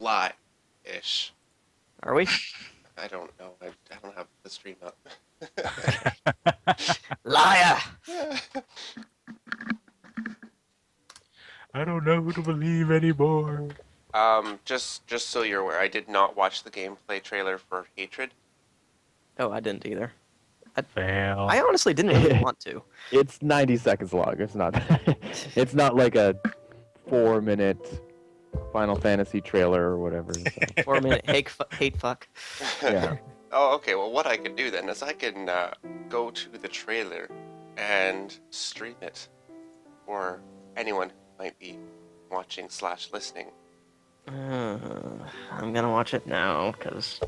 Live-ish. Are we? I don't know. I don't have the stream up. Liar! I don't know who to believe anymore. Just so you're aware, I did not watch the gameplay trailer for Hatred. Oh, I didn't either. Fail. I honestly didn't really want to. It's 90 seconds long. It's not. It's not like a 4-minute Final Fantasy trailer or whatever. So. 4-minute hate fuck. Yeah. Oh, okay. Well, what I could do then is I can go to the trailer and stream it for anyone who might be watching/listening. I'm gonna watch it now, because...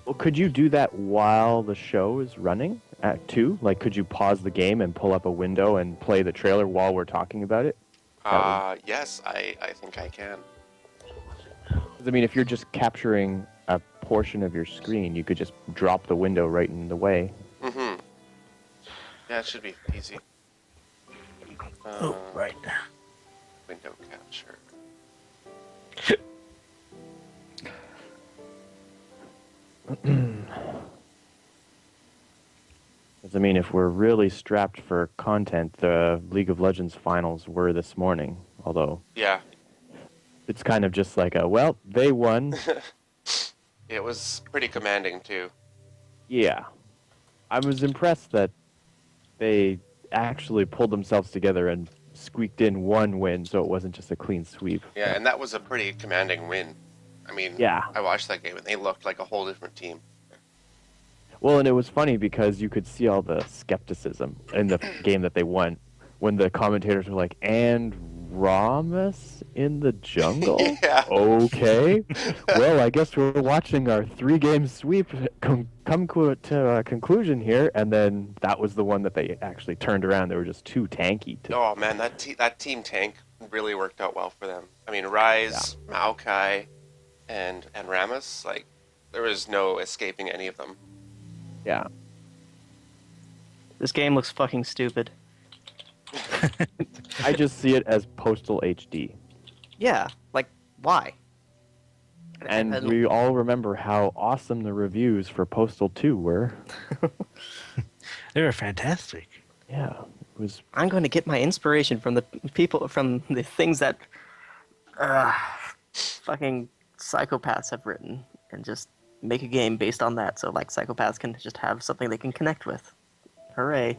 Well, could you do that while the show is running at 2? Like, could you pause the game and pull up a window and play the trailer while we're talking about it? Yes, I think I can. 'Cause, I mean, if you're just capturing a portion of your screen, you could just drop the window right in the way. Mm-hmm. Yeah, it should be easy. Right. Window capture. Because, I mean, if we're really strapped for content, the League of Legends finals were this morning. Although, Yeah, it's kind of just like well, they won. it was pretty commanding too. Yeah. I was impressed that they actually pulled themselves together and squeaked in one win, so it wasn't just a clean sweep. Yeah, and that was a pretty commanding win. I mean, Yeah. I watched that game and they looked like a whole different team. Well, and it was funny because you could see all the skepticism in the game that they won when the commentators were like, and Ramus in the jungle? Yeah. Okay. Well, I guess we're watching our 3-game sweep come to a conclusion here, and then that was the one that they actually turned around. They were just too tanky. Oh man, that team tank really worked out well for them. I mean, Rise, Maokai, and Ramus, like, there was no escaping any of them. Yeah. This game looks fucking stupid. I just see it as Postal HD. Yeah, like, why? And we all remember how awesome the reviews for Postal 2 were. They were fantastic. Yeah. It was. I'm going to get my inspiration from the people, from the things that fucking psychopaths have written, and just make a game based on that, so like psychopaths can just have something they can connect with. Hooray.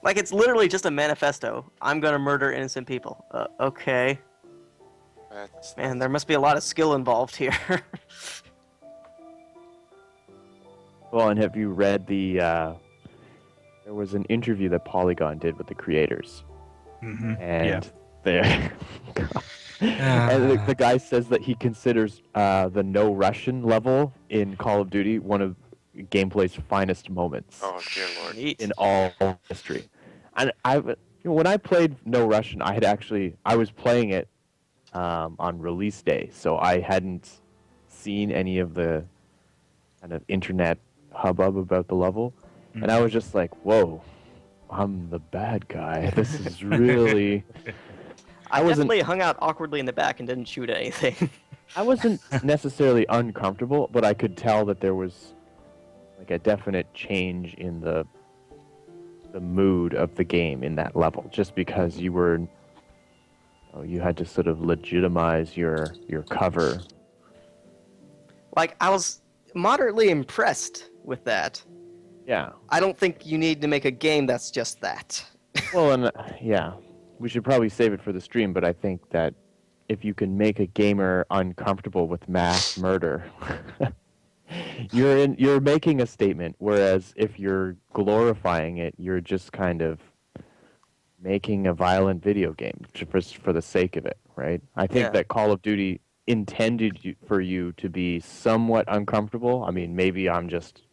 Like, it's literally just a manifesto. I'm gonna murder innocent people. Okay. Man, there must be a lot of skill involved here. Well, and have you read the... there was an interview that Polygon did with the creators. Mm-hmm. And and the guy says that he considers the no Russian level in Call of Duty one of gameplay's finest moments Oh dear lord. Neat. in all history. And when I played No Russian, I was playing it on release day, so I hadn't seen any of the kind of internet hubbub about the level, and I was just like, "Whoa, I'm the bad guy. This is really." I definitely hung out awkwardly in the back and didn't shoot at anything. I wasn't necessarily uncomfortable, but I could tell that there was like a definite change in the mood of the game in that level, just because you had to sort of legitimize your cover. Like, I was moderately impressed with that. Yeah. I don't think you need to make a game that's just that. Well, and yeah, we should probably save it for the stream, but I think that if you can make a gamer uncomfortable with mass murder, you're making a statement. Whereas if you're glorifying it, you're just kind of making a violent video game for the sake of it, right? I think that Call of Duty intended for you to be somewhat uncomfortable. I mean, maybe I'm just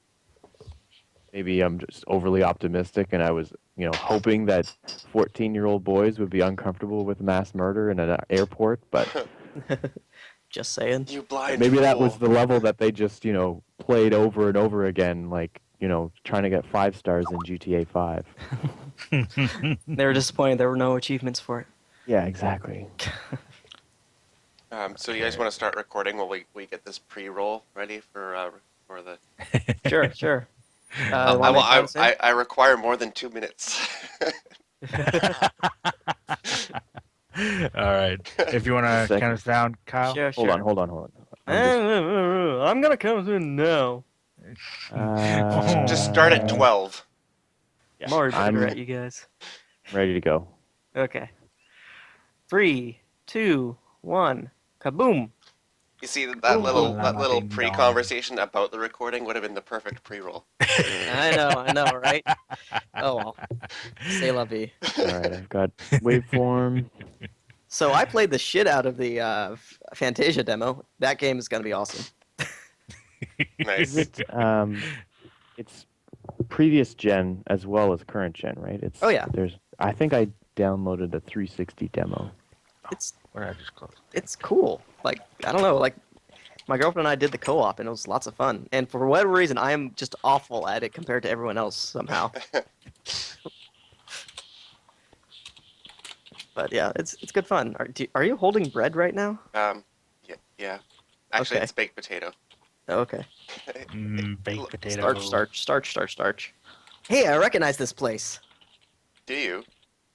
overly optimistic, and I was, hoping that 14-year-old boys would be uncomfortable with mass murder in an airport, but Just saying. You blind maybe that fool. was the level that they just, played over and over again, like, trying to get 5 stars in GTA 5. They were disappointed there were no achievements for it. Yeah, exactly. So you guys want to start recording while we get this pre-roll ready for the. Sure, sure. I, Want me to count us in? I require more than 2 minutes. All right. If you want to Second. count us down, Kyle. Sure, Hold sure. on, hold on, hold on. I'm I'm gonna count us in now. Just start at 12. Yeah, I'm already I'm better at you guys. ready to go. Okay. 3, 2, 1. Kaboom! You see that Boom, little boom. that little Ding dong. pre-conversation about the recording would have been the perfect pre-roll. I know, right? Oh well. C'est la vie. All right, I've got waveform. So I played the shit out of the Fantasia demo. That game is gonna be awesome. Nice. It's previous gen as well as current gen, right? It's Oh, yeah. I think I downloaded the 360 demo. It's Where did I just close? it's cool. Like, I don't know, like my girlfriend and I did the co-op and it was lots of fun. And for whatever reason, I am just awful at it compared to everyone else somehow. But yeah, it's good fun. Are you holding bread right now? Yeah. Actually, Okay. it's baked potato. Oh, okay. Baked potato. Starch. Hey, I recognize this place. Do you?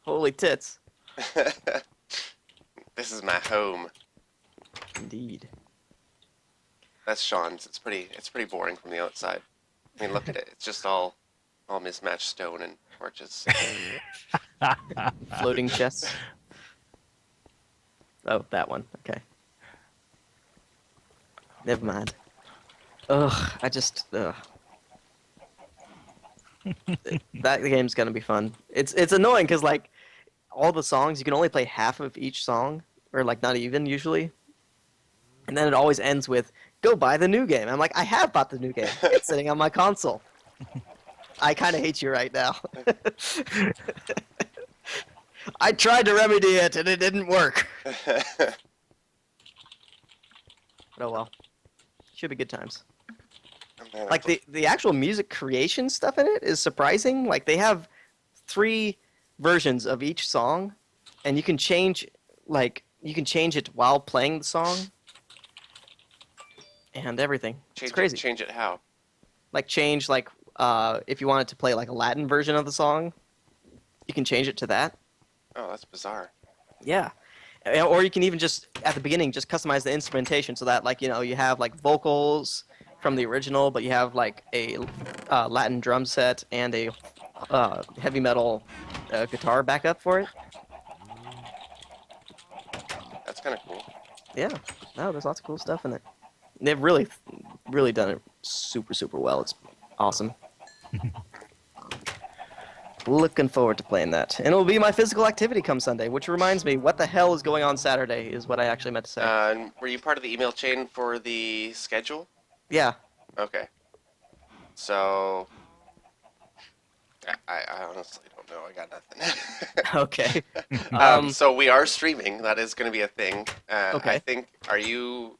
Holy tits. This is my home. Indeed. That's Sean's. It's pretty boring from the outside. I mean, look at it. It's just all mismatched stone and torches. Floating chests. Oh, that one. Okay. Never mind. Ugh, that game's gonna be fun. It's annoying because like all the songs you can only play half of each song, or like not even usually, and then it always ends with "Go buy the new game." I'm like, I have bought the new game. It's sitting on my console. I kind of hate you right now. I tried to remedy it and it didn't work. Oh well, should be good times. Man, Like the actual music creation stuff in it is surprising. Like they have 3 versions of each song, and you can change it while playing the song, and everything. It's crazy. Change it how? Like change if you wanted to play like a Latin version of the song, you can change it to that. Oh, that's bizarre. Yeah. Or you can even just at the beginning just customize the instrumentation so that like you have like vocals from the original, but you have like a Latin drum set and a heavy metal guitar backup for it. That's kind of cool. Yeah, no, there's lots of cool stuff in it. They've really, really done it super, super well. It's awesome. Looking forward to playing that. And it will be my physical activity come Sunday, which reminds me, what the hell is going on Saturday is what I actually meant to say. And were you part of the email chain for the schedule? Yeah. Okay. So, I honestly don't know. I got nothing. Okay. So we are streaming. That is going to be a thing. Okay. I think. Are you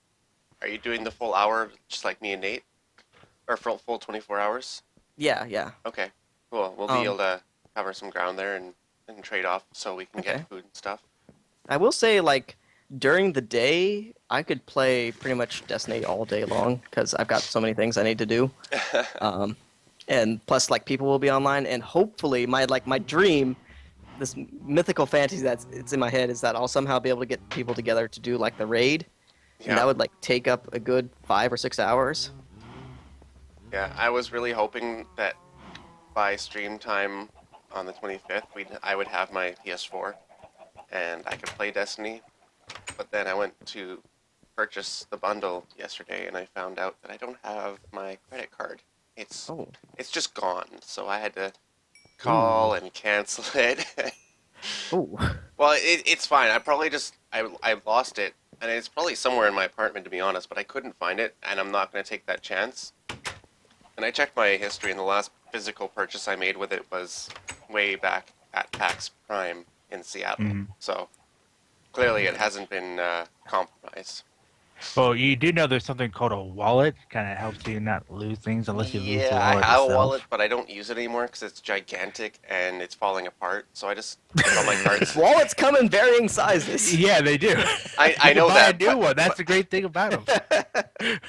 doing the full hour just like me and Nate, or full 24 hours? Yeah. Okay. Cool. We'll be able to cover some ground there and trade off so we can Okay. get food and stuff. I will say, like, during the day, I could play pretty much Destiny all day long because I've got so many things I need to do. And plus, like, people will be online, and hopefully, my dream, this mythical fantasy it's in my head, is that I'll somehow be able to get people together to do like the raid, and that would like take up a good 5 or 6 hours. Yeah, I was really hoping that by stream time on the 25th, I would have my PS4 and I could play Destiny. But then I went to purchase the bundle yesterday and I found out that I don't have my credit card. It's just gone, so I had to call and cancel it. Oh. Well, it's fine. I lost it, and it's probably somewhere in my apartment to be honest. But I couldn't find it, and I'm not going to take that chance. And I checked my history, and the last physical purchase I made with it was way back at PAX Prime in Seattle. So clearly, it hasn't been compromised. Well, you do know there's something called a wallet. Kind of helps you not lose things unless you lose the Yeah, I wallet have a wallet, itself. but I don't use it anymore because it's gigantic and it's falling apart. So I just put all my cards. Wallets come in varying sizes. Yeah, they do. I You can know buy a that, new one. but That's the great thing about them.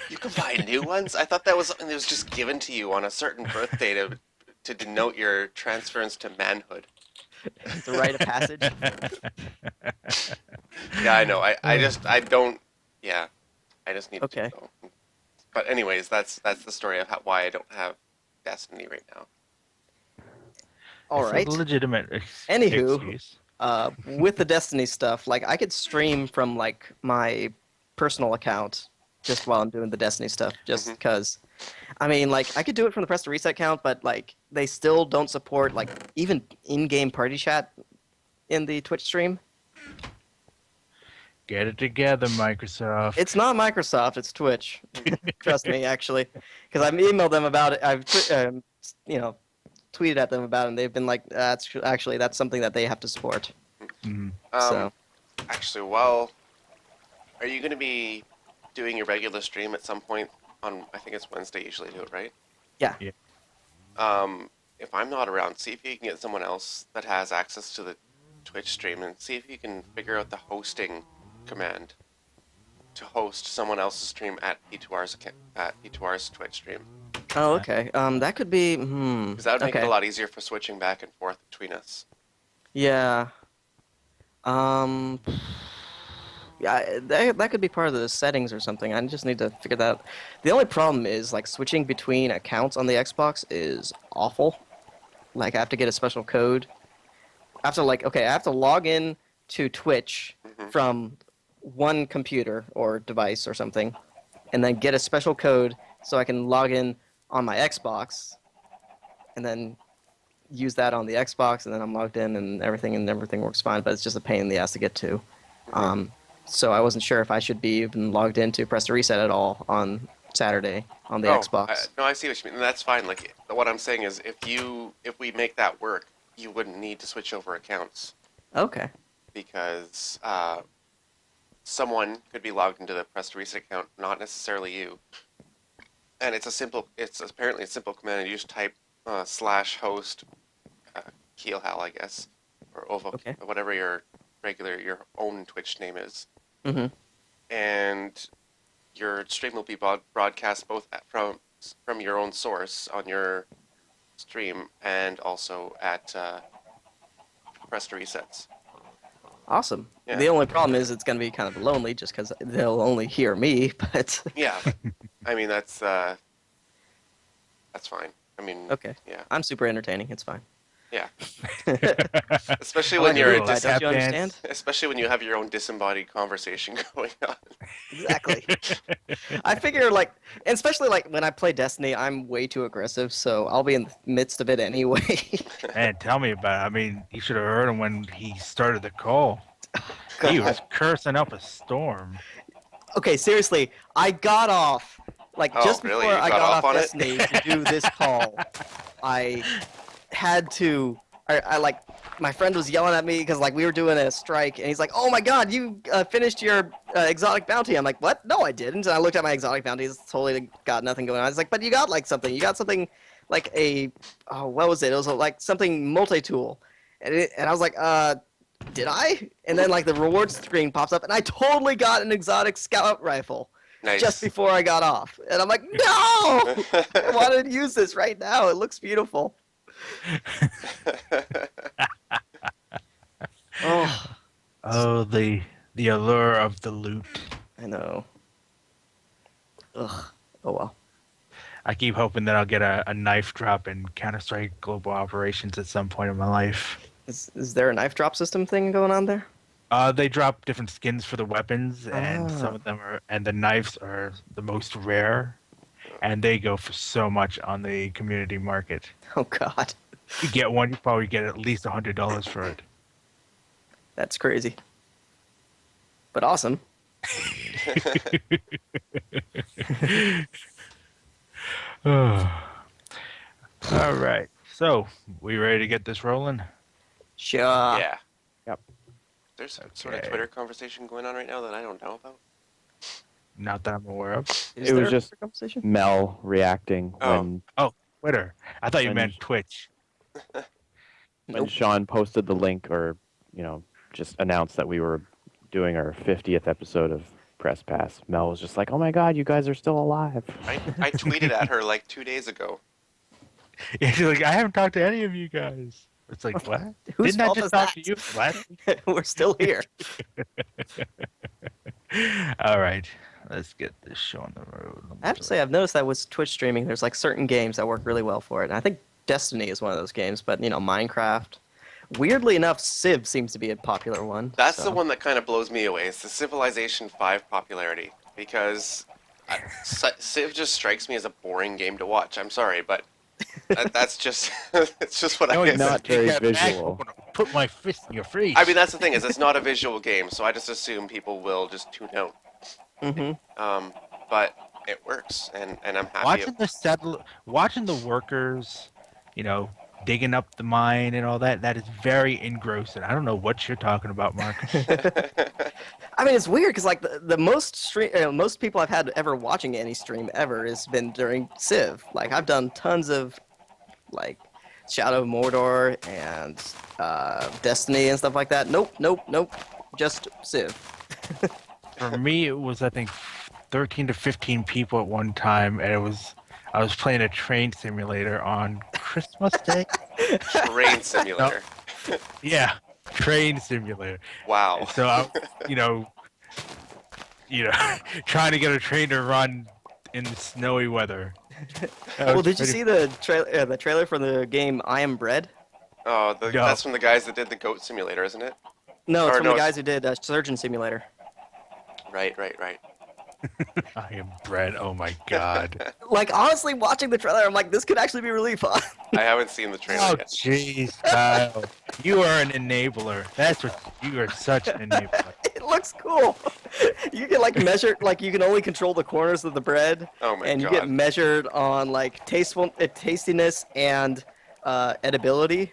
you can buy new ones. I thought that was something that was just given to you on a certain birthday to denote your transference to manhood. It's a rite of passage. Yeah, I know. I don't. Yeah, I just need Okay. to go. But anyways, that's the story of why I don't have Destiny right now. All It's right. a legitimate Anywho, excuse. with the Destiny stuff, like I could stream from like my personal account just while I'm doing the Destiny stuff, just Mhm. because. I mean, like I could do it from the press to reset account, but like they still don't support like even in-game party chat in the Twitch stream. Get it together, Microsoft. It's not Microsoft, it's Twitch. Trust me, actually, because I've emailed them about it. I've you know tweeted at them about it, and they've been like, that's something that they have to support. Mhm. So Actually, well, are you going to be doing your regular stream at some point on? I think it's Wednesday. Usually do it, right? yeah, If I'm not around, see if you can get someone else that has access to the Twitch stream and see if you can figure out the hosting command to host someone else's stream at P2R's Twitch stream. oh okay. That could be. Because that would make it Okay. a lot easier for switching back and forth between us. Yeah. Um. Yeah, that could be part of the settings or something. I just need to figure that out. The only problem is like switching between accounts on the Xbox is awful. Like I have to get a special code. I have to I have to log in to Twitch Mhm. from one computer or device or something, and then get a special code so I can log in on my Xbox, and then use that on the Xbox, and then I'm logged in and everything works fine. But it's just a pain in the ass to get to. So I wasn't sure if I should be even logged into Press to Reset at all on Saturday on the Xbox. No, I see what you mean, and that's fine. Like what I'm saying is, if we make that work, you wouldn't need to switch over accounts Okay. because someone could be logged into the Press to Reset account, not necessarily you. And it's apparently a simple command. You just type /host Keelhal, I guess, or Ovo, Okay. whatever your own Twitch name is, Mm-hmm. and your stream will be broadcast both from your own source on your stream and also at Press to Resets. Awesome. Yeah. The only problem is it's going to be kind of lonely just because they'll only hear me, but Yeah, but I mean that's fine. I mean, okay. yeah, I'm super entertaining. It's fine. yeah. Especially I when like you're it, but don't you understand? especially when you have your own disembodied conversation going on. Exactly. I figure, like, and especially like when I play Destiny, I'm way too aggressive, so I'll be in the midst of it anyway. And tell me about it. I mean, you should have heard him when he started the call. He was cursing up a storm. Okay, seriously, I got off like Oh, just really? before You I got got off off on it? Destiny to do this call. I had to. I like my friend was yelling at me because like we were doing a strike, and he's like, "Oh my God, you finished your exotic bounty." I'm like, "What? No, I didn't." And I looked at my exotic bounty; it's totally got nothing going on. It's like, "But you got like something. You got something like a what was it? It was like something multi-tool," and I was like, did I?" And then like the rewards screen pops up, and I totally got an exotic scout rifle Nice. just before I got off, and I'm like, "No, I wanted to use this right now. It looks beautiful." Oh, Oh, the allure of the loot. I know. Ugh. Oh well. I keep hoping that I'll get a knife drop in Counter-Strike Global Operations at some point in my life. Is there a knife drop system thing going on there? They drop different skins for the weapons, and some of them and the knives are the most rare, and they go for so much on the community market. Oh God, You get one, you probably get at least $100 for it. that's crazy. But awesome. All right, so we ready to get this rolling? Sure. Yeah. Yep. There's some sort of Okay. Twitter conversation going on right now that I don't know about. Not that I'm aware of. Is It was there a just Twitter conversation? Mel reacting Oh. Oh, Twitter. I thought you When- meant Twitch. when Nope. Sean posted the link, or just announced that we were doing our 50th episode of Press Pass. Mel was just like, "Oh my God, you guys are still alive." I tweeted at her like 2 days ago. Yeah, she's like, I haven't talked to any of you guys. It's like, what? Whose Didn't I fault just is talk that? to you last week? We're still here. All right, let's get this show on the road. I have to say, I've noticed that with Twitch streaming, there's like certain games that work really well for it. And I think Destiny is one of those games, but Minecraft. Weirdly enough, Civ seems to be a popular one. That's so. the one that kind of blows me away. It's the Civilization 5 popularity. Because Civ just strikes me as a boring game to watch. I'm sorry, but that's just it's just what No, I it's get. not Take very that back. visual. I'm gonna put my fist in your face. I mean, that's the thing is it's not a visual game, so I just assume people will just tune out. Mm-hmm. But it works, and I'm happy. Watching the workers, digging up the mine and all that. That is very engrossing. I don't know what you're talking about, Mark. I mean, it's weird because like the most people I've had ever watching any stream ever has been during Civ. Like I've done tons of like Shadow of Mordor and Destiny and stuff like that. Nope. Just Civ. For me, it was I think 13 to 15 people at one time, and I was playing a train simulator on Christmas Day. Train simulator. Yeah, train simulator. Wow. So I, trying to get a train to run in snowy weather. Well, did you see the trailer for the game I Am Bread? Oh, No. that's from the guys that did the Goat Simulator, isn't it? No, it's Or from no, the it's- guys who did Surgeon Simulator. Right. I am bread. Oh my god. Like honestly, watching the trailer, I'm like, this could actually be really fun. I haven't seen the trailer Oh yet. jeez, Kyle. You are an enabler. That's what you are. Such an enabler. It looks cool. You can like measure, like you can only control the corners of the bread, Oh my and you god. get measured on like tastiness and edibility.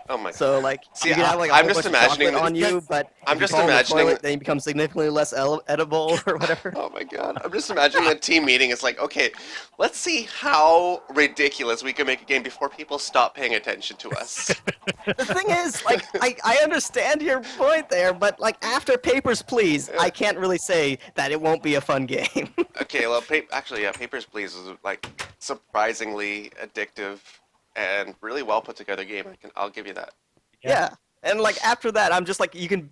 Oh my. So like See, you can have like a I'm whole just bunch of chocolate imagining- on you, but I'm if you just fall in the imagining- toilet, then you become significantly less edible or whatever. Oh my god. I'm just imagining a team meeting. It's like, okay, let's see how ridiculous we can make a game before people stop paying attention to us. The thing is, like, I understand your point there, but like after Papers, Please, I can't really say that it won't be a fun game. Okay, well, actually, yeah, Papers, Please was like surprisingly addictive and really well put together game. I'll give you that. Yeah. And like after that, I'm just like you can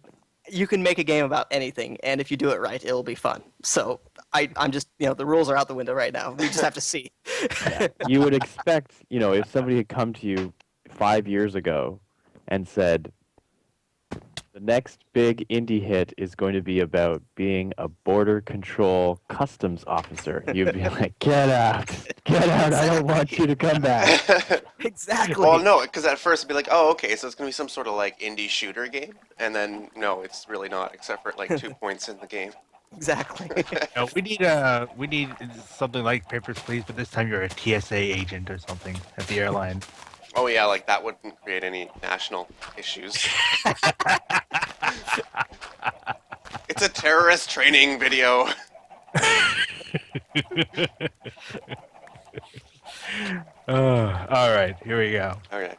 make a game about anything, and if you do it right, it'll be fun. So I'm just the rules are out the window right now. We just have to see. You would expect, if somebody had come to you 5 years ago and said, the next big indie hit is going to be about being a border control customs officer. You'd be like, get out, I don't want you to come back. Exactly. Well, no, because at first it'd be like, oh, okay, so it's gonna be some sort of like indie shooter game, and then no, it's really not, except for like 2 points in the game. Exactly. No, we need something like Papers, Please, but this time you're a TSA agent or something at the airline. Oh yeah, like that wouldn't create any national issues. It's a terrorist training video. All right, here we go. Okay.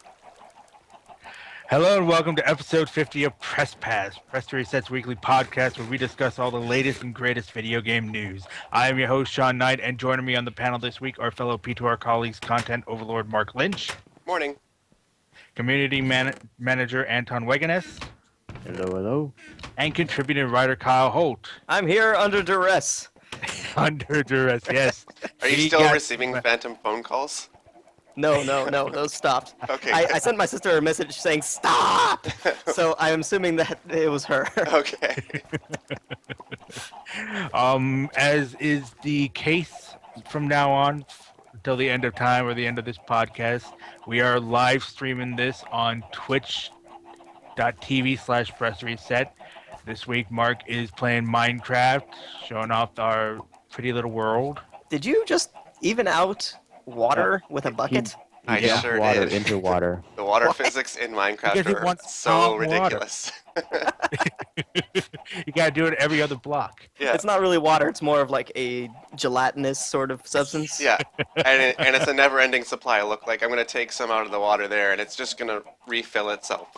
Hello and welcome to episode 50 of Press Pass, Press to Reset's weekly podcast where we discuss all the latest and greatest video game news. I am your host, Sean Knight, and joining me on the panel this week are fellow P2R colleagues, content overlord Mark Lynch, Morning. community manager Anton Wegenes, Hello. and contributing writer Kyle Holt. I'm here under duress. Under duress, yes. Are you He still got- receiving phantom phone calls? No, those stopped. Okay. I sent my sister a message saying stop. So I'm assuming that it was her. Okay. As is the case from now on until the end of time or the end of this podcast, we are live streaming this on twitch.tv/pressreset. This week, Mark is playing Minecraft, showing off our pretty little world. Did you just even out water with a bucket? I He dumped sure water did. into water. The water What? physics in Because Minecraft he are wants so calm water. ridiculous. You gotta do it every other block. Yeah, It's not really water. It's more of like a gelatinous sort of substance. yeah, and it's a never-ending supply. Look, like I'm gonna take some out of the water there, and it's just gonna refill itself.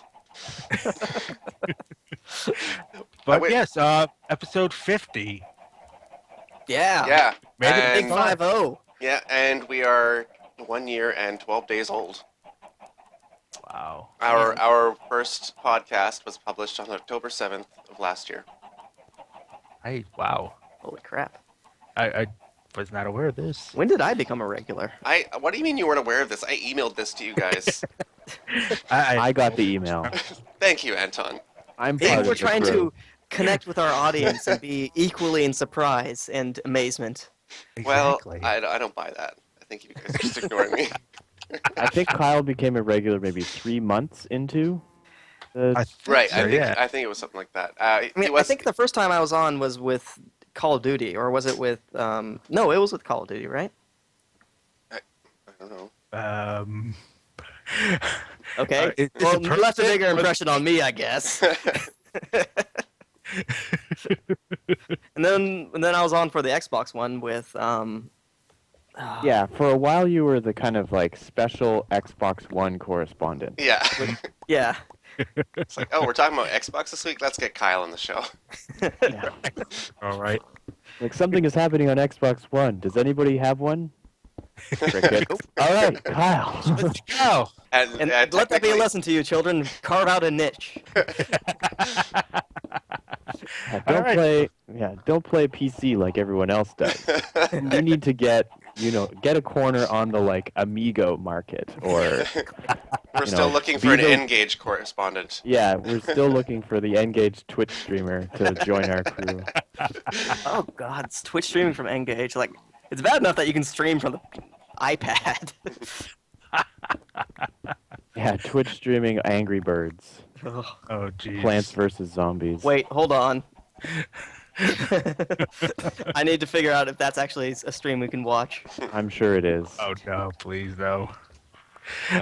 But wait. yes, episode 50. Yeah. Yeah, Made it Big and, far. 5-0. yeah, and we are 1 year and 12 days old. Wow. Our first podcast was published on October 7th of last year. Hey, wow. Holy crap. I was not aware of this. When did I become a regular? What do you mean you weren't aware of this? I emailed this to you guys. I got the email. Thank you, Anton. I'm Maybe part we're of the trying crew. to connect with our audience and be equally in surprise and amazement. Exactly. Well, I don't buy that. I think you guys are just ignoring me. I think Kyle became a regular maybe 3 months into the. Right, So, yeah. I think it was something like that. I mean, I think the first time I was on was with Call of Duty, or was it with? No, it was with Call of Duty, right? I don't know. Okay. It's Well, a you left a person bigger or- impression on me, I guess. and then I was on for the Xbox one with Yeah, for a while you were the kind of like special Xbox One correspondent. Yeah. yeah. It's like, oh, we're talking about Xbox this week? Let's get Kyle on the show. Yeah. All right. Like something is happening on Xbox One. Does anybody have one? Crickets. All right, Kyle. Let's go. And, And let that be a technically- lesson to you, children. Carve out a niche. Yeah, All right. don't play PC like everyone else does. You need to get a corner on the like Amigo market, or We're still looking for an Vivo- N-Gage correspondent. yeah, we're still looking for the Engaged Twitch streamer to join our crew. Oh God, it's Twitch streaming from Engage. Like, it's bad enough that you can stream from the iPad. Yeah, Twitch streaming Angry Birds, Ugh. Oh, geez. Plants vs Zombies. Wait, hold on. I need to figure out if that's actually a stream we can watch. I'm sure it is. Oh, no, please, no.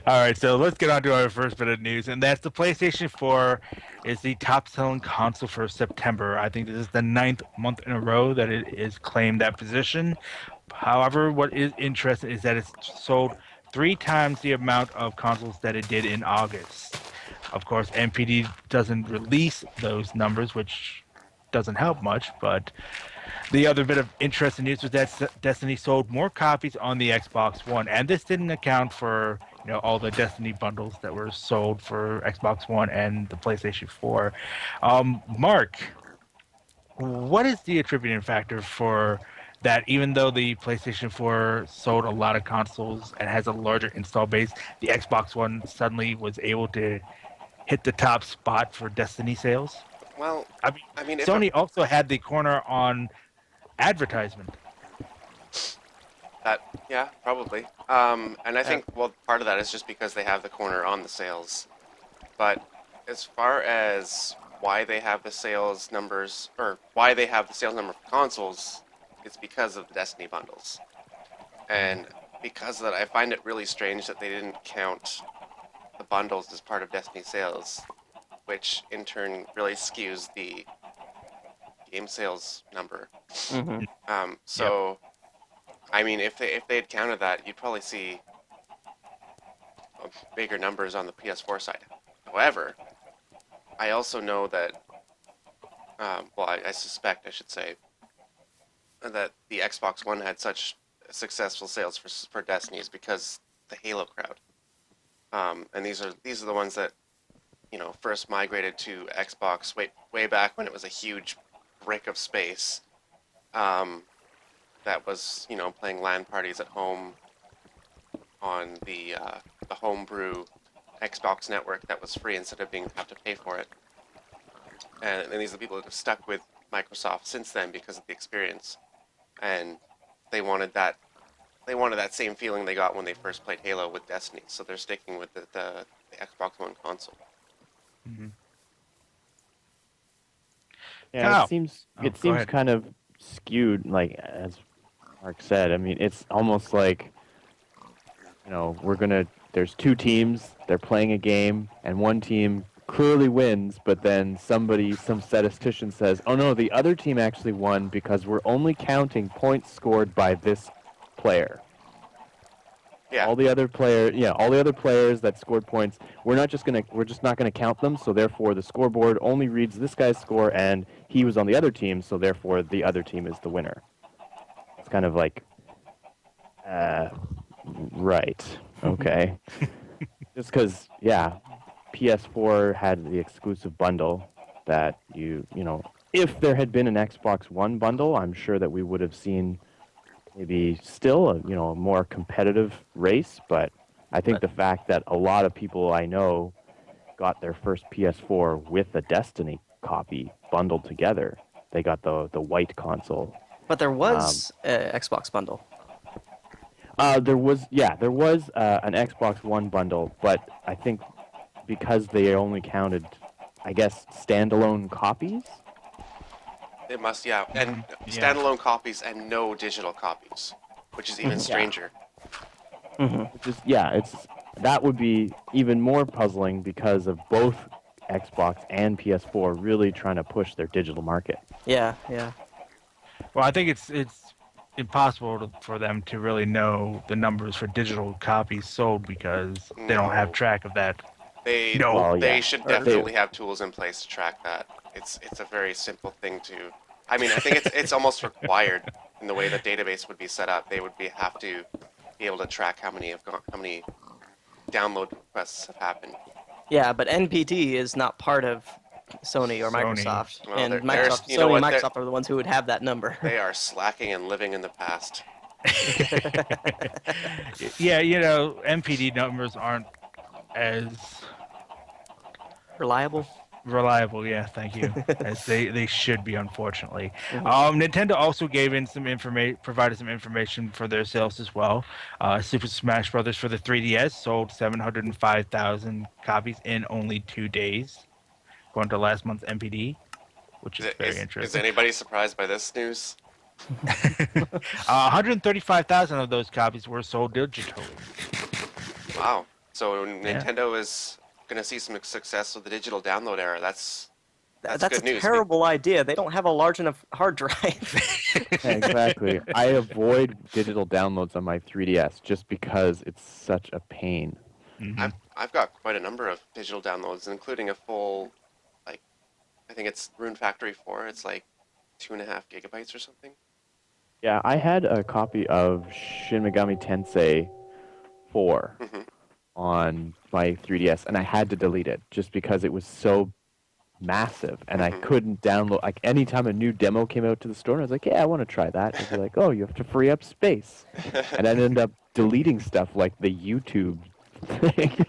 All right, so let's get on to our first bit of news, and that's the PlayStation 4 is the top-selling console for September. I think this is the 9th month in a row that it is claimed that position. However, what is interesting is that it's sold 3 times the amount of consoles that it did in August. Of course, NPD doesn't release those numbers, which doesn't help much, but the other bit of interesting news was that Destiny sold more copies on the Xbox One, and this didn't account for all the Destiny bundles that were sold for Xbox One and the PlayStation 4. Mark, what is the attributing factor for that? Even though the PlayStation 4 sold a lot of consoles and has a larger install base, the Xbox One suddenly was able to hit the top spot for Destiny sales? Well, I mean, Sony also had the corner on advertisement. Yeah, probably. And I think, part of that is just because they have the corner on the sales. But as far as why they have the sales numbers, or why they have the sales number for consoles, it's because of the Destiny bundles. And because of that, I find it really strange that they didn't count the bundles as part of Destiny sales, which in turn really skews the game sales number. Mm-hmm. I mean, if they had counted that, you'd probably see bigger numbers on the PS4 side. However, I also know that, I suspect, I should say, that the Xbox One had such successful sales for Destiny is because the Halo crowd. And these are the ones that first migrated to Xbox way back when it was a huge brick of space. That was playing LAN parties at home on the homebrew Xbox network that was free instead of have to pay for it. And these are the people that have stuck with Microsoft since then because of the experience, and they wanted that same feeling they got when they first played Halo with Destiny. So they're sticking with the Xbox One console. Mm-hmm. Yeah, Kyle. it seems Go ahead. kind of skewed, like as Mark said. I mean, it's almost like there's 2 teams, they're playing a game, and one team clearly wins, but then some statistician says, "Oh no, the other team actually won because we're only counting points scored by this player." Yeah. All the other players that scored points, we're just not gonna count them. So therefore, the scoreboard only reads this guy's score, and he was on the other team, so therefore the other team is the winner. It's kind of like, right, okay, just because, yeah, PS4 had the exclusive bundle that if there had been an Xbox One bundle, I'm sure that we would have seen maybe still a more competitive race, but I think the fact that a lot of people I know got their first PS4 with a Destiny copy bundled together. They got the white console. But there was a Xbox bundle. There was an Xbox One bundle, but I think because they only counted, I guess, standalone copies. It must, yeah. And standalone copies and no digital copies, which is even stranger. Which is, that would be even more puzzling because of both Xbox and PS4 really trying to push their digital market. Yeah. Well, I think it's impossible for them to really know the numbers for digital copies sold because they don't have track of that. They should definitely have tools in place to track that. It's a very simple thing to. I mean, I think it's almost required in the way the database would be set up. They would have to be able to track how many download requests have happened. Yeah, but NPT is not part of Sony or Microsoft, Well, and Microsoft and Microsoft are the ones who would have that number. They are slacking and living in the past. Yeah, MPD numbers aren't as Reliable. yeah, thank you. As they should be, unfortunately. Nintendo also provided some information for their sales as well. Super Smash Bros. For the 3DS sold 705,000 copies in only 2 days, according to last month's MPD, which is very interesting. Is anybody surprised by this news? 135,000 of those copies were sold digitally. Wow. So Nintendo is going to see some success with the digital download era. That's good news. A terrible idea. They don't have a large enough hard drive. Yeah, exactly. I avoid digital downloads on my 3DS just because it's such a pain. Mm-hmm. I've got quite a number of digital downloads, including a full, I think it's Rune Factory 4. It's like 2.5 gigabytes or something. Yeah, I had a copy of Shin Megami Tensei 4 on my 3DS, and I had to delete it just because it was so massive, and I couldn't download. Like, anytime a new demo came out to the store, I was like, yeah, I want to try that. And they're like, oh, you have to free up space. And I'd end up deleting stuff like the YouTube thing.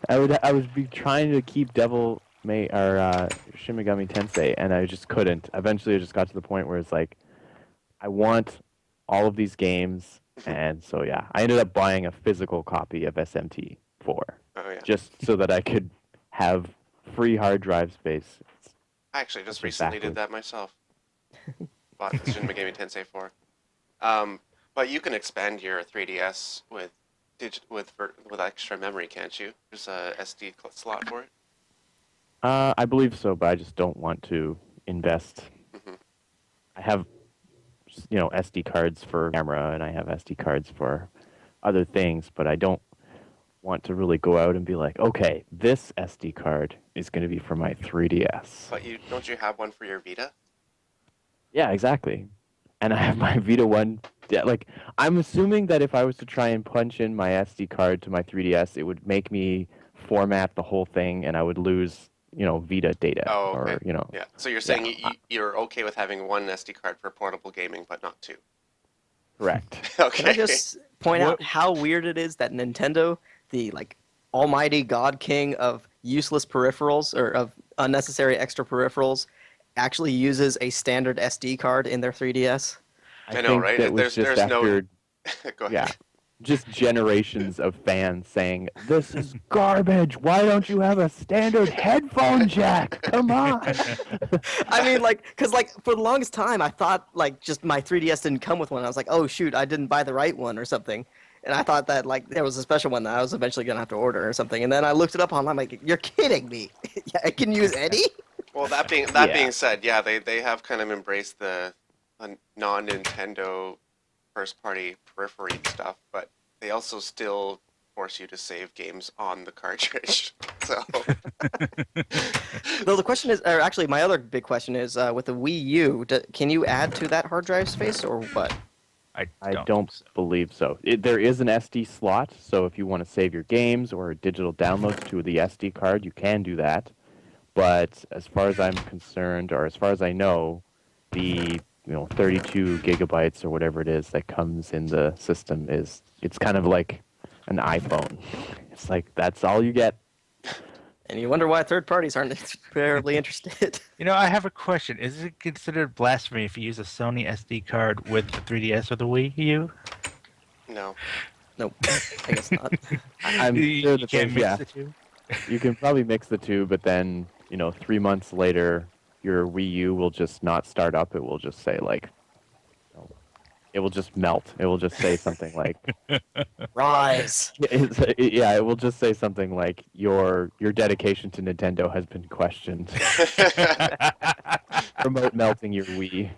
I would be trying to keep Shin Megami Tensei, and I just couldn't. Eventually, I just got to the point where it's like, I want all of these games, and so yeah, I ended up buying a physical copy of SMT4 just so that I could have free hard drive space. I actually just recently did that myself. Bought Shin Megami Tensei 4. But you can expand your 3DS with extra memory, can't you? There's a SD slot for it. I believe so, but I just don't want to invest. I have, SD cards for camera, and I have SD cards for other things, but I don't want to really go out and be like, okay, this SD card is going to be for my 3DS. But don't you have one for your Vita? Yeah, exactly. And I have my Vita one. Like, I'm assuming that if I was to try and punch in my SD card to my 3DS, it would make me format the whole thing, and I would lose, Vita data. Oh, okay. Or, Yeah. So you're saying you're okay with having one SD card for portable gaming, but not two? Correct. Okay. Can I just point out how weird it is that Nintendo, the almighty god king of useless peripherals or of unnecessary extra peripherals, actually uses a standard SD card in their 3DS? I know, right? There's no. Go ahead. Yeah. Just generations of fans saying, this is garbage. Why don't you have a standard headphone jack? Come on. I mean, because for the longest time, I thought just my 3DS didn't come with one. I was like, oh shoot, I didn't buy the right one or something. And I thought that like there was a special one that I was eventually gonna have to order or something. And then I looked it up online. I'm like, you're kidding me? Yeah, I can use any? Well, that being said, yeah, they have kind of embraced the non-Nintendo first-party periphery stuff, but they also still force you to save games on the cartridge. So, Though the question is, or actually, my other big question is, with the Wii U, can you add to that hard drive space or what? I don't believe so. There is an SD slot, so if you want to save your games or digital downloads to the SD card, you can do that. But as far as I'm concerned, or as far as I know, the 32 gigabytes or whatever it is that comes in the system it's kind of like an iPhone. It's like that's all you get. And you wonder why third parties aren't terribly interested. I have a question. Is it considered blasphemy if you use a Sony SD card with the 3DS or the Wii U? no. Nope, I guess not. I'm You sure that can't there's- mix the two? You can probably mix the two, but then 3 months later, your Wii U will just not start up. It will just say it will just melt. It will just say something like, Rise. it will just say something like your dedication to Nintendo has been questioned. Promote melting your Wii.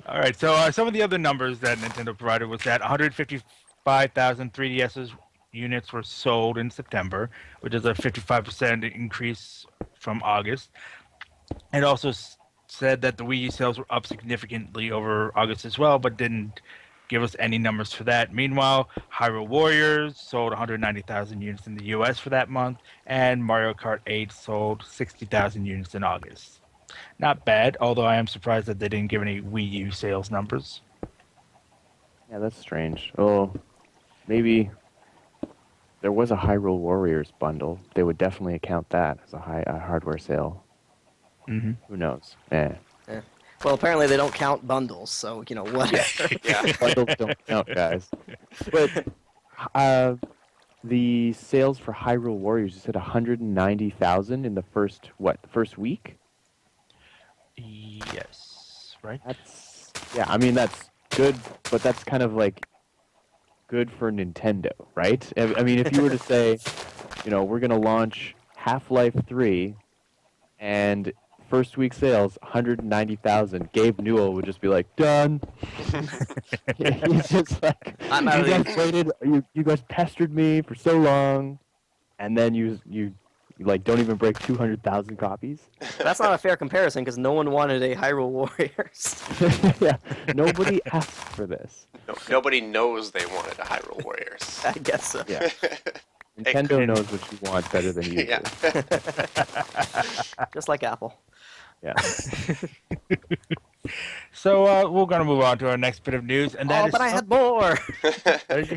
All right, so some of the other numbers that Nintendo provided was that 155,000 3DS units were sold in September, which is a 55% increase from August. It also said that the Wii U sales were up significantly over August as well, but didn't give us any numbers for that. Meanwhile, Hyrule Warriors sold 190,000 units in the US for that month, and Mario Kart 8 sold 60,000 units in August. Not bad, although I am surprised that they didn't give any Wii U sales numbers. Yeah, that's strange. Oh, maybe there was a Hyrule Warriors bundle. They would definitely account that as a hardware sale. Mm-hmm. Who knows? Eh. Well, apparently they don't count bundles, so whatever. Yeah. Bundles don't count, guys. But the sales for Hyrule Warriors, you said 190,000 in the first week? Yes, right? That's good, but that's kind of like good for Nintendo, right? I mean, if you were to say, we're going to launch Half-Life 3 and first week sales 190,000, Gabe Newell would just be like, done. He's just like, I'm out of you guys waited, you guys pestered me for so long, and then you don't even break 200,000 copies. That's not a fair comparison because no one wanted a Hyrule Warriors. Yeah, nobody asked for this. No, nobody knows they wanted a Hyrule Warriors. I guess so. Yeah. Nintendo knows what you want better than you Yeah. do. Just like Apple. Yeah. So we're going to move on to our next bit of news, and that Oh, is but I had more.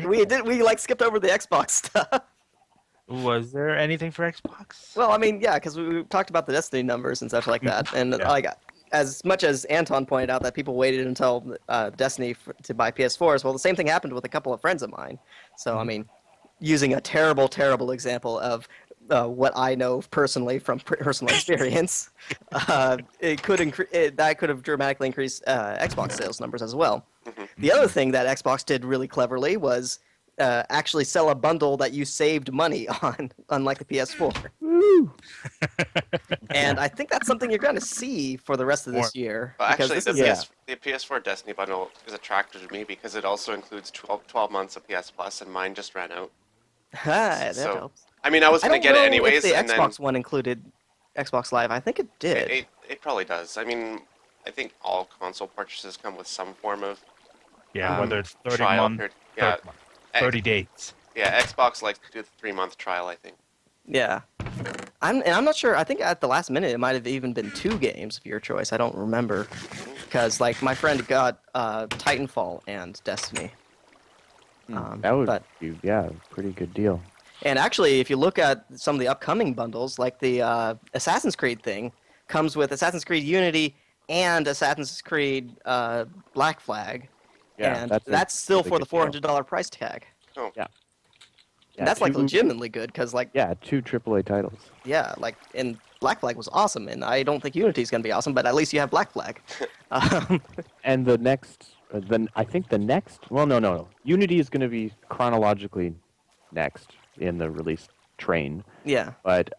We skipped over the Xbox stuff. Was there anything for Xbox? Well, I mean, yeah, because we talked about the Destiny numbers and such like that, and Yeah. as much as Anton pointed out that people waited until Destiny to buy PS4s, well, the same thing happened with a couple of friends of mine. So, I mean, using a terrible, terrible example of what I know personally from personal experience, that could have dramatically increased Xbox sales numbers as well. The other thing that Xbox did really cleverly was actually sell a bundle that you saved money on, unlike the PS4. Woo! And I think that's something you're going to see for the rest of this year. Well, because actually, this is the PS4 Destiny bundle is attractive to me because it also includes 12 months of PS Plus, and mine just ran out. that So, helps. I mean, I was I going don't to get know it anyways, if the and Xbox one included Xbox Live. I think it did. then it probably does. I mean, I think all console purchases come with some form of Yeah, whether it's 30 trial months, period. Yeah, 30 days. yeah. Xbox likes to do the 3-month trial, I think. Yeah. I'm not sure. I think at the last minute it might have even been 2 games of your choice. I don't remember. Because, like, my friend got Titanfall and Destiny. That would but- be, pretty good deal. And actually, if you look at some of the upcoming bundles, like the Assassin's Creed thing, comes with Assassin's Creed Unity and Assassin's Creed Black Flag. Yeah, and that's a that's still really for the good deal. $400 price tag. Oh, Yeah. And that's like two- legitimately good because, like, Yeah, 2 AAA titles. yeah, like, and Black Flag was awesome, and I don't think Unity's gonna be awesome, but at least you have Black Flag. And the next then I think the next. Well, no. Unity is going to be chronologically next in the release train. Yeah. But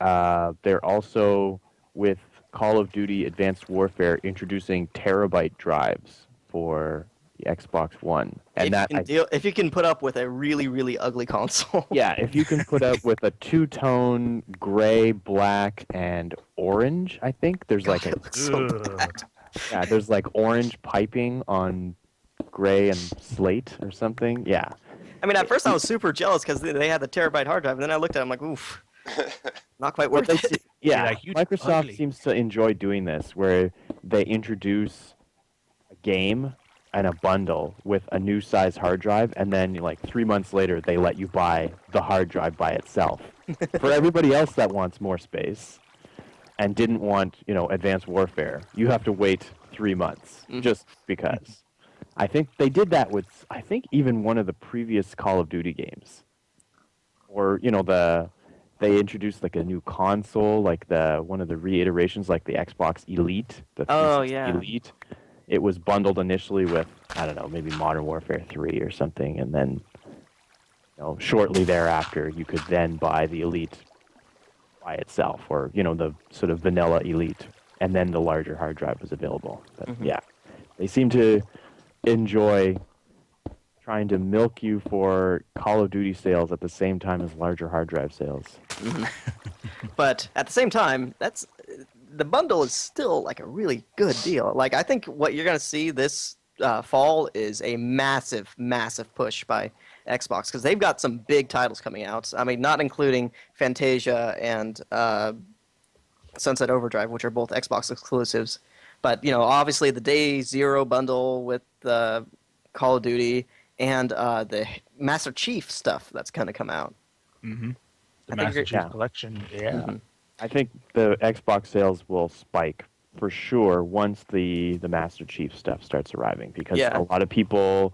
they're also with Call of Duty Advanced Warfare introducing terabyte drives for the Xbox One, and If you can put up with a really, really ugly console. yeah, if you can put up with a two-tone gray, black, and orange, I think there's like it looks so bad. yeah, there's like orange piping on gray and slate or something. Yeah, I mean, at first I was super jealous because they had the terabyte hard drive, and then I looked at it, I'm like, oof, not quite worth it. yeah. like, you Microsoft ugly. seems to enjoy doing this, where they introduce a game and a bundle with a new size hard drive, and then like 3 months later they let you buy the hard drive by itself. For everybody else that wants more space and didn't want, Advanced Warfare, you have to wait 3 months just because. I think they did that with, I think, even one of the previous Call of Duty games. Or, they introduced like a new console, like one of the reiterations, like the Xbox Elite, the 360 Elite. It was bundled initially with, I don't know, maybe Modern Warfare 3 or something, and then shortly thereafter you could then buy the Elite by itself, or the sort of vanilla Elite, and then the larger hard drive was available. But yeah, they seem to enjoy trying to milk you for Call of Duty sales at the same time as larger hard drive sales. But at the same time, the bundle is still like a really good deal. Like, I think what you're gonna see this fall is a massive, massive push by Xbox, because they've got some big titles coming out. I mean, not including Fantasia and Sunset Overdrive, which are both Xbox exclusives. But obviously the Day Zero bundle with Call of Duty and the Master Chief stuff that's gonna come out. Mm-hmm. The I think Master Chief Collection, yeah. Mm-hmm. I think the Xbox sales will spike for sure once the Master Chief stuff starts arriving, because a lot of people,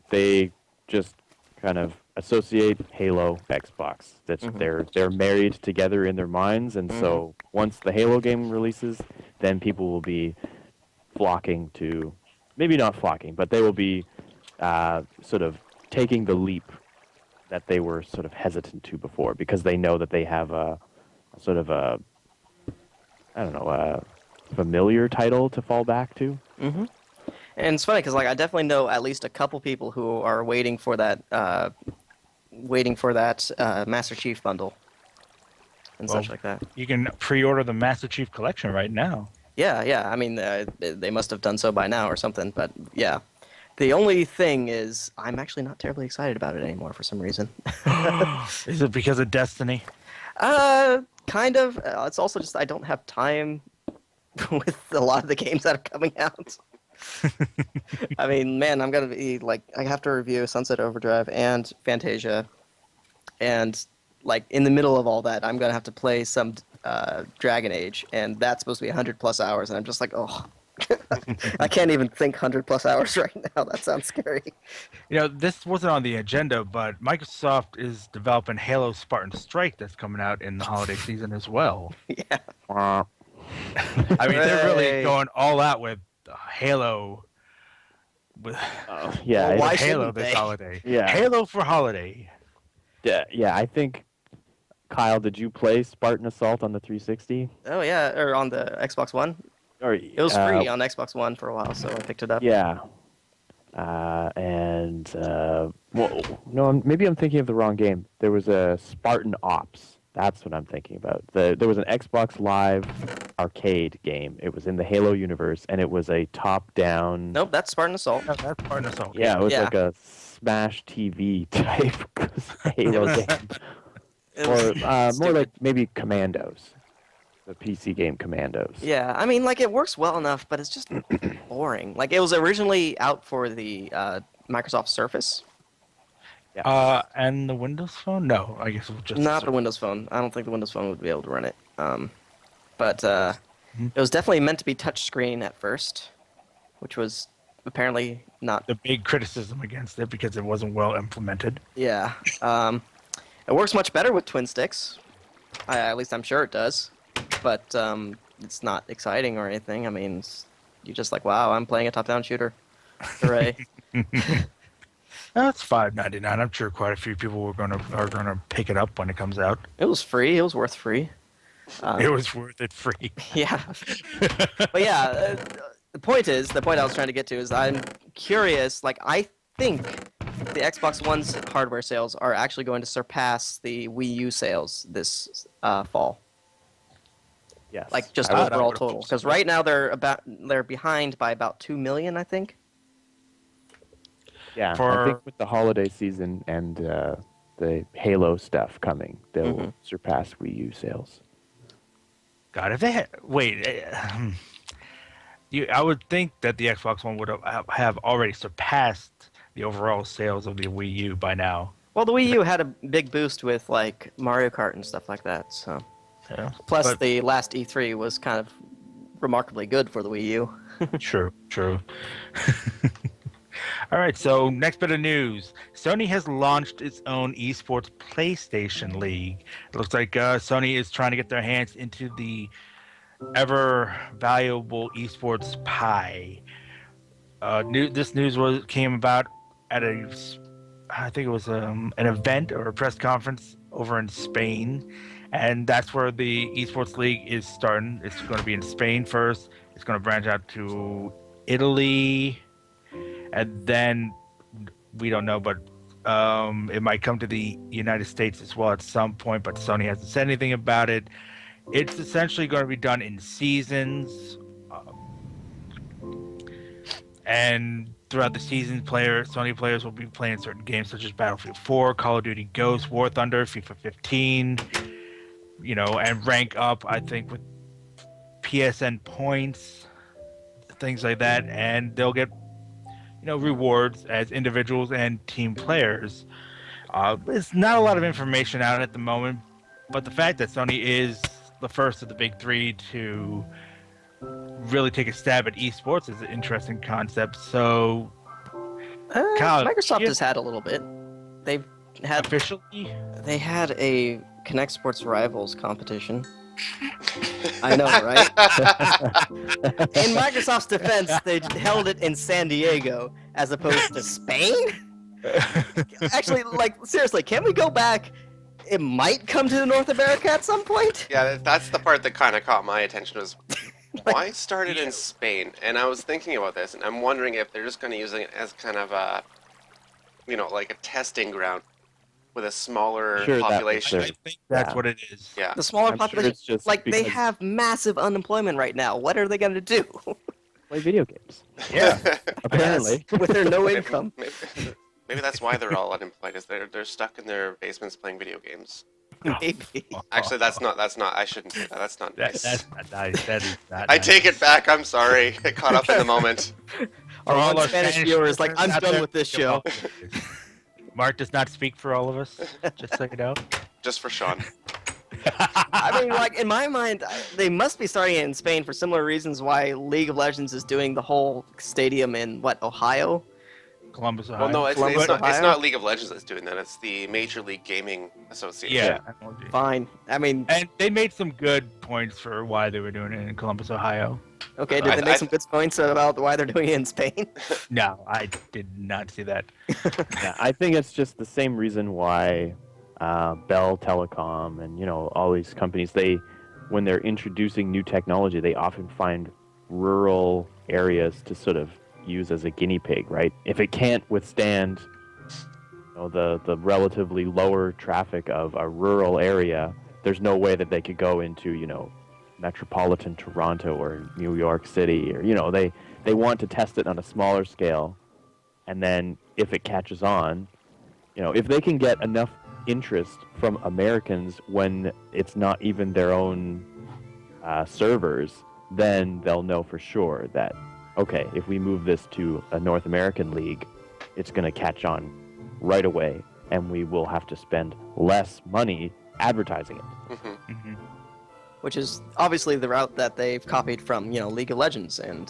they just kind of associate Halo Xbox. That's they're married together in their minds, and so once the Halo game releases, then people will be flocking to, maybe not flocking, but they will be sort of taking the leap that they were sort of hesitant to before, because they know that they have a sort of a, I don't know, a familiar title to fall back to. Mm-hmm. And it's funny because, like, I definitely know at least a couple people who are waiting for that Master Chief bundle and such like that. You can pre-order the Master Chief Collection right now. Yeah. I mean, they must have done so by now or something. But yeah, the only thing is, I'm actually not terribly excited about it anymore for some reason. Is it because of Destiny? Kind of. It's also just I don't have time with a lot of the games that are coming out. I mean, man, I'm gonna be like, I have to review Sunset Overdrive and Fantasia, and like in the middle of all that, I'm gonna have to play some Dragon Age, and that's supposed to be 100+ hours, and I'm just like, oh, I can't even think 100+ hours right now. That sounds scary. This wasn't on the agenda, but Microsoft is developing Halo Spartan Strike that's coming out in the holiday season as well. Yeah. I mean, they're really Hooray. going all out with Halo. With Yeah, Why Halo shouldn't this they? holiday. Yeah. Halo for holiday. yeah. I think, Kyle, did you play Spartan Assault on the 360? Oh yeah, or on the Xbox One. Or It was free on Xbox One for a while, so I picked it up. Yeah. Well, no, maybe I'm thinking of the wrong game. There was a Spartan Ops. That's what I'm thinking about. There was an Xbox Live arcade game. It was in the Halo universe, and it was a top-down. Nope, that's Spartan Assault. No, that's Spartan Assault. Yeah, it was Yeah. like a Smash TV type Halo game, It or was more stupid. like maybe Commandos, the PC game Commandos. Yeah, I mean, like, it works well enough, but it's just boring. Like, it was originally out for the Microsoft Surface. And the Windows Phone? No, I guess it was just Not the Windows Phone. I don't think the Windows Phone would be able to run it. But it was definitely meant to be touchscreen at first, which was apparently not. the big criticism against it because it wasn't well implemented. Yeah. It works much better with twin sticks. At least I'm sure it does. But it's not exciting or anything. I mean, you're just like, wow, I'm playing a top-down shooter. Hooray. That's $5.99. I'm sure quite a few people are gonna pick it up when it comes out. It was free. It was worth free. It was worth it free. Yeah. But yeah, the point I was trying to get to is I'm curious. Like, I think the Xbox One's hardware sales are actually going to surpass the Wii U sales this fall. Yes. Like, just I would overall hope total. so. Because right now they're behind by about 2 million, I think. Yeah, I For- think with the holiday season and the Halo stuff coming, they'll surpass Wii U sales. God, if they had, wait, I would think that the Xbox One would have already surpassed the overall sales of the Wii U by now. Well, the Wii U had a big boost with, like, Mario Kart and stuff like that, so... Yeah. Plus, But- the last E3 was kind of remarkably good for the Wii U. True. All right, so next bit of news. Sony has launched its own eSports PlayStation League. It looks like Sony is trying to get their hands into the ever valuable esports pie. This news came about at I think it was an event or a press conference over in Spain, and that's where the esports league is starting. It's going to be in Spain first. It's going to branch out to Italy, and then we don't know, but it might come to the United States as well at some point. But Sony hasn't said anything about it. It's essentially going to be done in seasons, and throughout the season, Sony players will be playing certain games such as Battlefield 4, Call of Duty Ghosts, War Thunder, FIFA 15, and rank up, I think, with PSN points, things like that, and they'll get, rewards as individuals and team players. There's not a lot of information out at the moment, but the fact that Sony is the first of the big three to really take a stab at esports is an interesting concept. So, Kyle, Microsoft has had a little bit. They've had officially, they had a Connect Sports Rivals competition. I know, right? In Microsoft's defense, they held it in San Diego as opposed to Spain. Actually, like, seriously, can we go back? It might come to North America at some point. Yeah, that's the part that kind of caught my attention was why start it in Spain? And I was thinking about this, and I'm wondering if they're just going to use it as kind of a, like a testing ground with a smaller Sure, that was population. I think that's Yeah. what it is. Yeah. The smaller I'm sure population, it's just like, they because- have massive unemployment right now. What are they going to do? Play video games. Yeah. Apparently. With their no income. Maybe that's why they're all unemployed. Is they're stuck in their basements playing video games. Maybe. Actually, that's not. I shouldn't say that. That's not nice. That's not nice. That is not I nice. take it back. I'm sorry. I caught up in the moment. Our all one our Spanish Spanish viewer is like, listeners I'm out done there, with this show. Mark does not speak for all of us, just so you know. Just for Sean. I mean, like, in my mind, they must be starting it in Spain for similar reasons why League of Legends is doing the whole stadium in, Ohio? Columbus, Ohio. Well, no, it's Columbus, not. It's Ohio? not League of Legends that's doing that. It's the Major League Gaming Association. Yeah. Fine. I mean, And they made some good points for why they were doing it in Columbus, Ohio. okay, did they make some good points about why they're doing it in Spain? No, I did not see that. Yeah, I think it's just the same reason why Bell Telecom and all these companies, when they're introducing new technology, they often find rural areas to sort of use as a guinea pig, right? If it can't withstand the relatively lower traffic of a rural area, there's no way that they could go into metropolitan Toronto or New York City, or they want to test it on a smaller scale, and then if it catches on, if they can get enough interest from Americans when it's not even their own servers, then they'll know for sure that, okay, if we move this to a North American league, it's going to catch on right away, and we will have to spend less money advertising it. Mhm. Which is obviously the route that they've copied from, League of Legends and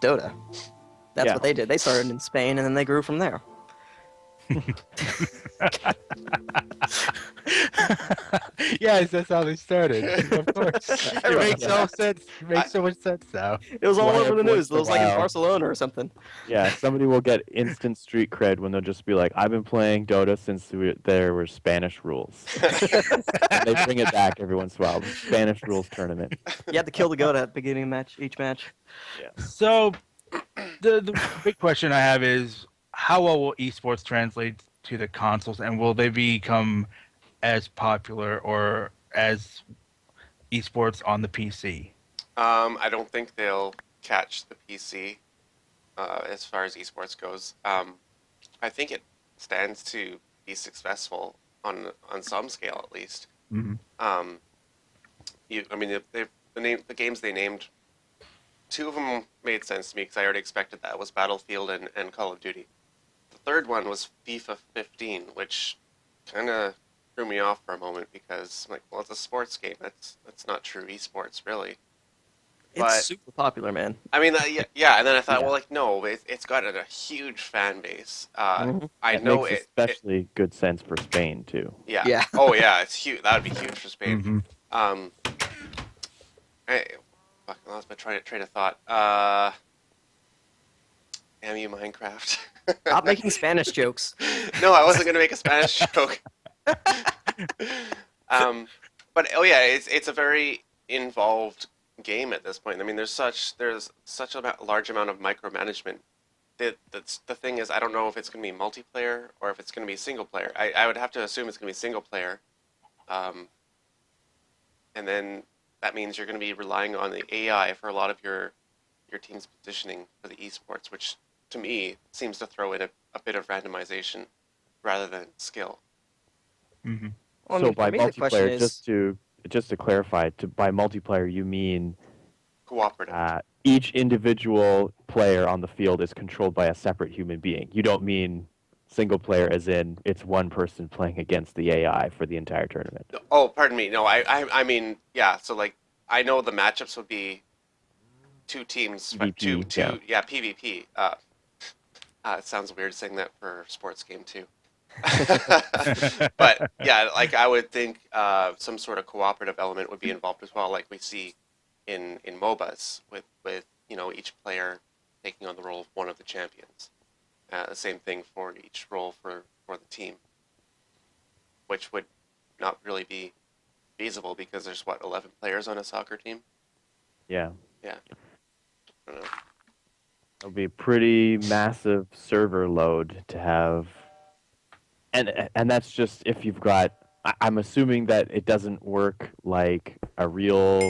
Dota. That's Yeah. what they did. They started in Spain and then they grew from there. Yes, that's how they started. Of course. It makes so much sense. It makes so much sense now. It was all Why over the every news. once It in a was like in while- Barcelona or something. Yeah, somebody will get instant street cred when they'll just be like, "I've been playing Dota since there were Spanish rules." And they bring it back every once in a while. The Spanish rules tournament. You had to kill the goat at the beginning of each match. So, the big question I have is, how well will esports translate to the consoles, and will they become as popular or as esports on the PC? I don't think they'll catch the PC as far as esports goes. I think it stands to be successful on some scale at least. Mm-hmm. I mean, the games they named, two of them made sense to me because I already expected that. It was Battlefield and Call of Duty. The third one was FIFA 15, which kind of threw me off for a moment because I'm like, well, it's a sports game. That's not true esports, really. It's But- super popular, man. I mean, yeah. And then I thought, Yeah. well, like, no, it's got a huge fan base. Mhm. I It know makes especially good sense for Spain too. Yeah. Yeah. Oh, yeah. It's huge. That would be huge for Spain. Mm-hmm. I lost my train of thought. Damn you, Minecraft. Stop making Spanish jokes. No, I wasn't gonna make a Spanish joke. But oh yeah, it's a very involved game at this point. I mean, there's such a large amount of micromanagement. The thing is, I don't know if it's gonna be multiplayer or if it's gonna be single player. I would have to assume it's gonna be single player. And then that means you're going to be relying on the AI for a lot of your team's positioning for the esports, which to me seems to throw in a bit of randomization rather than skill. Mm-hmm. Well, I So mean, by for me, the question multiplayer, is, just to clarify, by multiplayer you mean Cooperative. each individual player on the field is controlled by a separate human being. You don't mean single player as in it's one person playing against the AI for the entire tournament. No, oh, pardon me. No, I mean, yeah. So like, I know the matchups would be two teams, PvP, yeah, PvP. It sounds weird saying that for a sports game too. But yeah, like I would think some sort of cooperative element would be involved as well, like we see in MOBAs with each player taking on the role of one of the champions. The same thing for each role for the team, which would not really be feasible because there's 11 players on a soccer team. Yeah. Yeah. I don't know. It'll be a pretty massive server load to have, and that's just if you've got. I'm assuming that it doesn't work like a real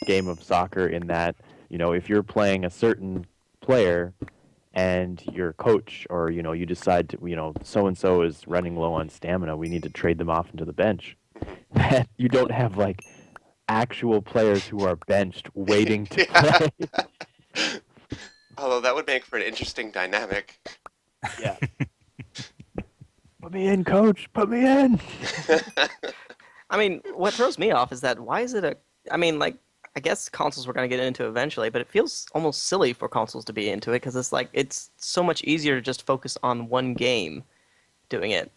game of soccer in that if you're playing a certain player and your coach or you decide to so and so is running low on stamina, we need to trade them off into the bench. That you don't have like actual players who are benched waiting to play. Although that would make for an interesting dynamic. Yeah. Put me in, coach. Put me in. I mean, what throws me off is that why is it I mean, like, I guess consoles we're going to get into eventually, but it feels almost silly for consoles to be into it because it's like, it's so much easier to just focus on one game doing it.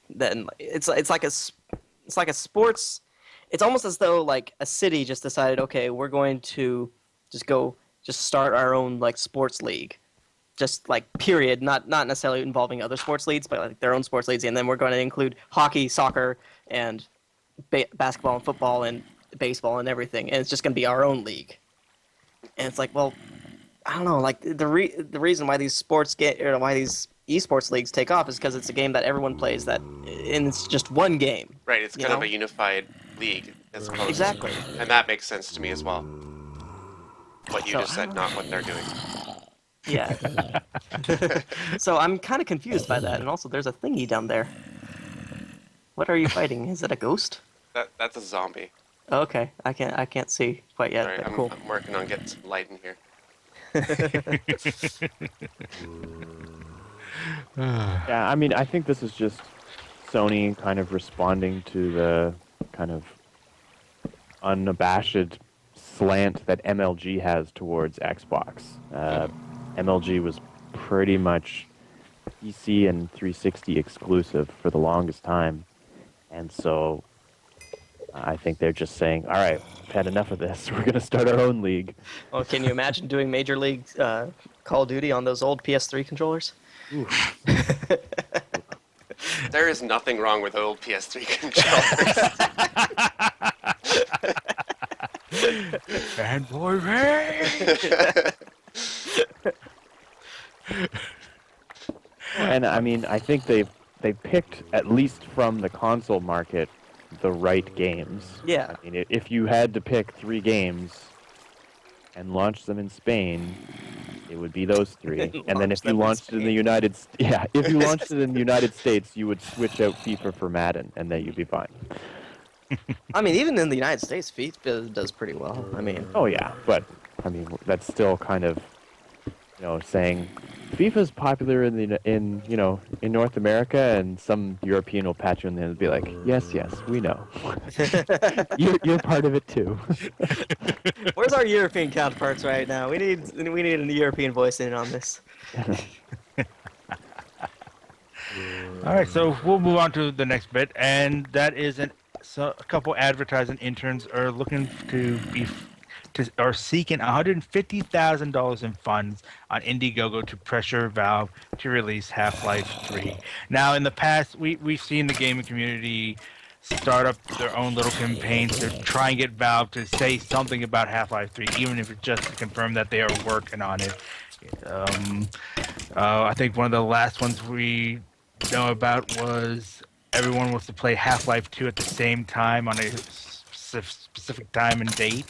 Then it's like a sports. It's almost as though like a city just decided, okay, we're going to just start our own like sports league, just like period, not necessarily involving other sports leagues, but like their own sports leagues, and then we're going to include hockey, soccer, and basketball and football and baseball and everything, and it's just going to be our own league. And it's like, well, I don't know, like the reason why these why these esports leagues take off is because it's a game that everyone plays, and it's just one game. Right, it's kind of a unified league as opposed Exactly. and that makes sense to me as well. What you just said, not what they're doing. Yeah. So I'm kind of confused by that, and also there's a thingy down there. What are you fighting? Is it a ghost? That's a zombie. Oh, okay, I can't see quite yet. Sorry, But I'm, cool. I'm working on getting some light in here. Yeah, I mean, I think this is just Sony kind of responding to the kind of unabashed slant that MLG has towards Xbox. MLG was pretty much PC and 360 exclusive for the longest time, and so I think they're just saying, all right, we've had enough of this. We're going to start our own league. Oh, can you imagine doing Major League Call of Duty on those old PS3 controllers? There is nothing wrong with old PS3 controllers. Fanboy Ray! And I mean, I think they picked, at least from the console market, the right games. Yeah. I mean, if you had to pick 3 games and launch them in Spain, it would be those 3. And then if you launched it in the if you launched it in the United States, you would switch out FIFA for Madden, and then you'd be fine. I mean, even in the United States, FIFA does pretty well. I mean, Oh yeah, but I mean that's still kind of, saying FIFA's popular in North America, and some European will pat you on the head and be like, yes, we know. you're part of it too. where's our European counterparts right now? We need a European voice in on this. All right, so we'll move on to the next bit, and that is a couple advertising interns are looking are seeking $150,000 in funds on IndieGogo to pressure Valve to release Half-Life 3. Now, in the past, we've seen the gaming community start up their own little campaigns to try and get Valve to say something about Half-Life 3, even if it's just to confirm that they are working on it. I think one of the last ones we know about was everyone wants to play Half-Life 2 at the same time on a specific time and date.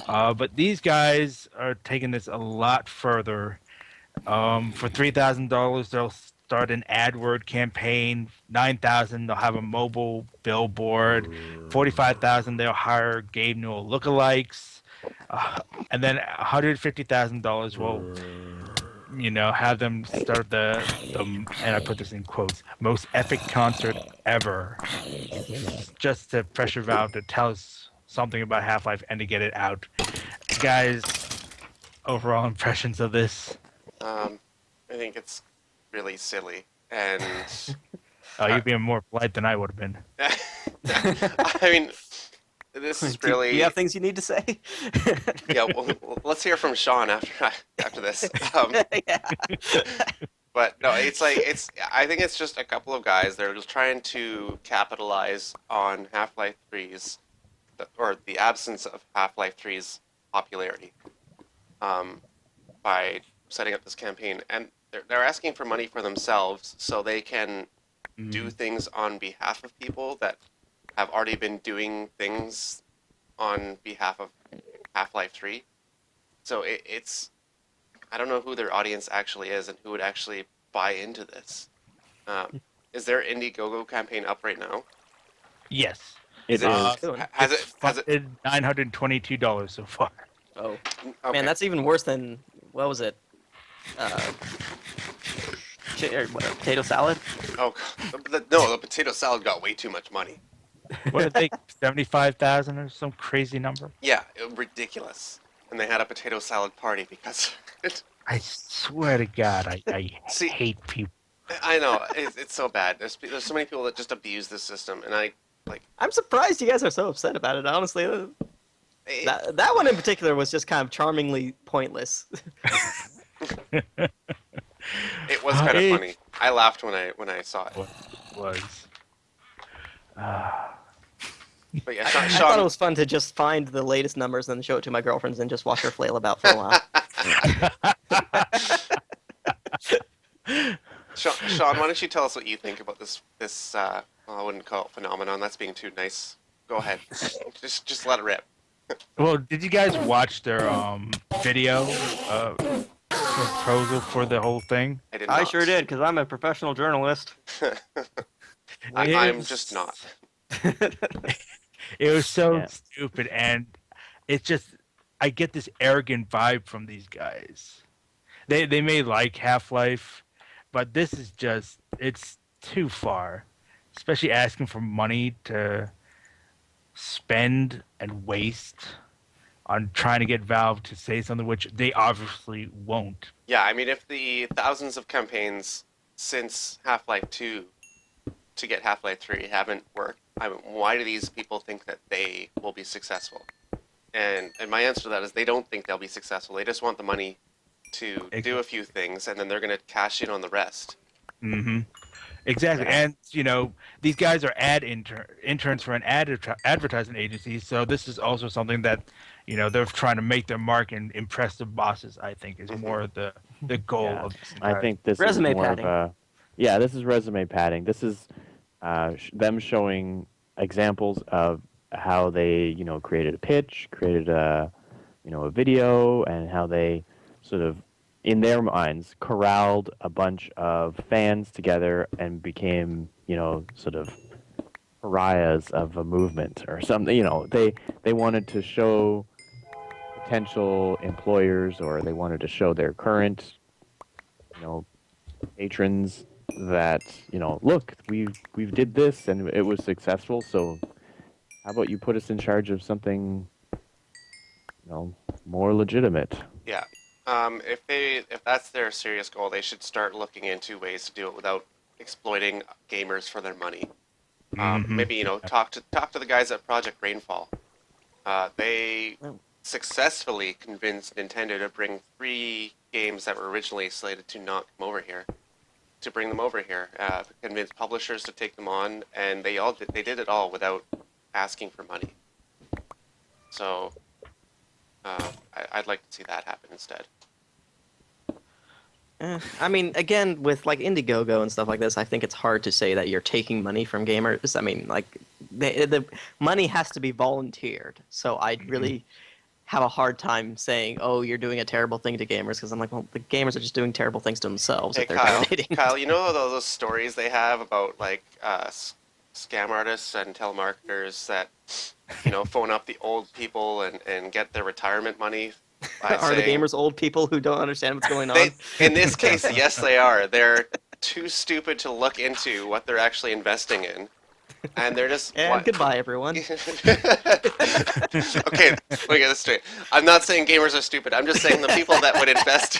But these guys are taking this a lot further. For $3,000, they'll start an AdWord campaign. $9,000, they'll have a mobile billboard. $45,000, they'll hire Gabe Newell lookalikes. And then $150,000 will, have them start the, and I put this in quotes, most epic concert ever, just to pressure Valve to tell us something about Half-Life and to get it out. Guys, overall impressions of this? I think it's really silly, and You're being more polite than I would have been. I mean, this is really. Do you have things you need to say? Yeah, well, let's hear from Sean after this. Yeah. But no, it's like I think it's just a couple of guys. They're just trying to capitalize on Half-Life 3's, or the absence of Half-Life 3's popularity, by setting up this campaign, and they're asking for money for themselves so they can do things on behalf of people that have already been doing things on behalf of Half-Life 3. So it's I don't know who their audience actually is and who would actually buy into this. Is their IndieGogo campaign up right now? Yes. It is. Has it $922 so far. Oh, okay. man, that's even worse than, what was it? Potato salad? Oh, no, the potato salad got way too much money. What did they, 75,000 or some crazy number? Yeah, ridiculous. And they had a potato salad party because I swear to God, I See, hate people. I know, it's so bad. There's so many people that just abuse this system, and I'm surprised you guys are so upset about it, honestly. That one in particular was just kind of charmingly pointless. it was kind of funny. I laughed when I saw it. Was. But yeah, I Sean, thought it was fun to just find the latest numbers and then show it to my girlfriends and just watch her flail about for a while. Sean, why don't you tell us what you think about this I wouldn't call it phenomenon. That's being too nice. Go ahead. just let it rip. Well, did you guys watch their video proposal for the whole thing? I did I not. sure did, because I'm a professional journalist. I'm just not. It was so stupid, and it's just I get this arrogant vibe from these guys. They may like Half-Life, but this is just it's too far. Especially asking for money to spend and waste on trying to get Valve to say something which they obviously won't. Yeah, I mean, if the thousands of campaigns since Half-Life 2 to get Half-Life 3 haven't worked. Why do these people think that they will be successful? And my answer to that is they don't think they'll be successful. They just want the money to do a few things, and then they're going to cash in on the rest. Mm-hmm. Exactly, Yeah. and these guys are interns for an advertising agency, so this is also something that they're trying to make their mark and impress the bosses. I think is more the goal Yeah. of this I entire. think this Resume is more padding. of a this is resume padding. This is them showing examples of how they created a pitch, created a video, and how they sort of in their minds corralled a bunch of fans together and became sort of pariahs of a movement or something. They wanted to show potential employers, or they wanted to show their current patrons that look, we've did this and it was successful, so how about you put us in charge of something more legitimate. Yeah. If that's their serious goal, they should start looking into ways to do it without exploiting gamers for their money. Maybe talk to the guys at Project Rainfall. They successfully convinced Nintendo to bring 3 games that were originally slated to not come over here, to bring them over here. Convinced publishers to take them on, and they did it all without asking for money. So I'd like to see that happen instead. I mean, again, with like IndieGogo and stuff like this, I think it's hard to say that you're taking money from gamers. I mean, like, the money has to be volunteered. So I'd really have a hard time saying, "Oh, you're doing a terrible thing to gamers," because I'm like, well, the gamers are just doing terrible things to themselves Hey if they're Kyle, donating. Kyle, you know those stories they have about like scam artists and telemarketers that phone up the old people and get their retirement money by Are the saying, gamers old people who don't understand what's going on? in this case, yes, they are. They're too stupid to look into what they're actually investing in, and they're just And goodbye, everyone. Okay, let me get this straight. I'm not saying gamers are stupid. I'm just saying the people that would invest.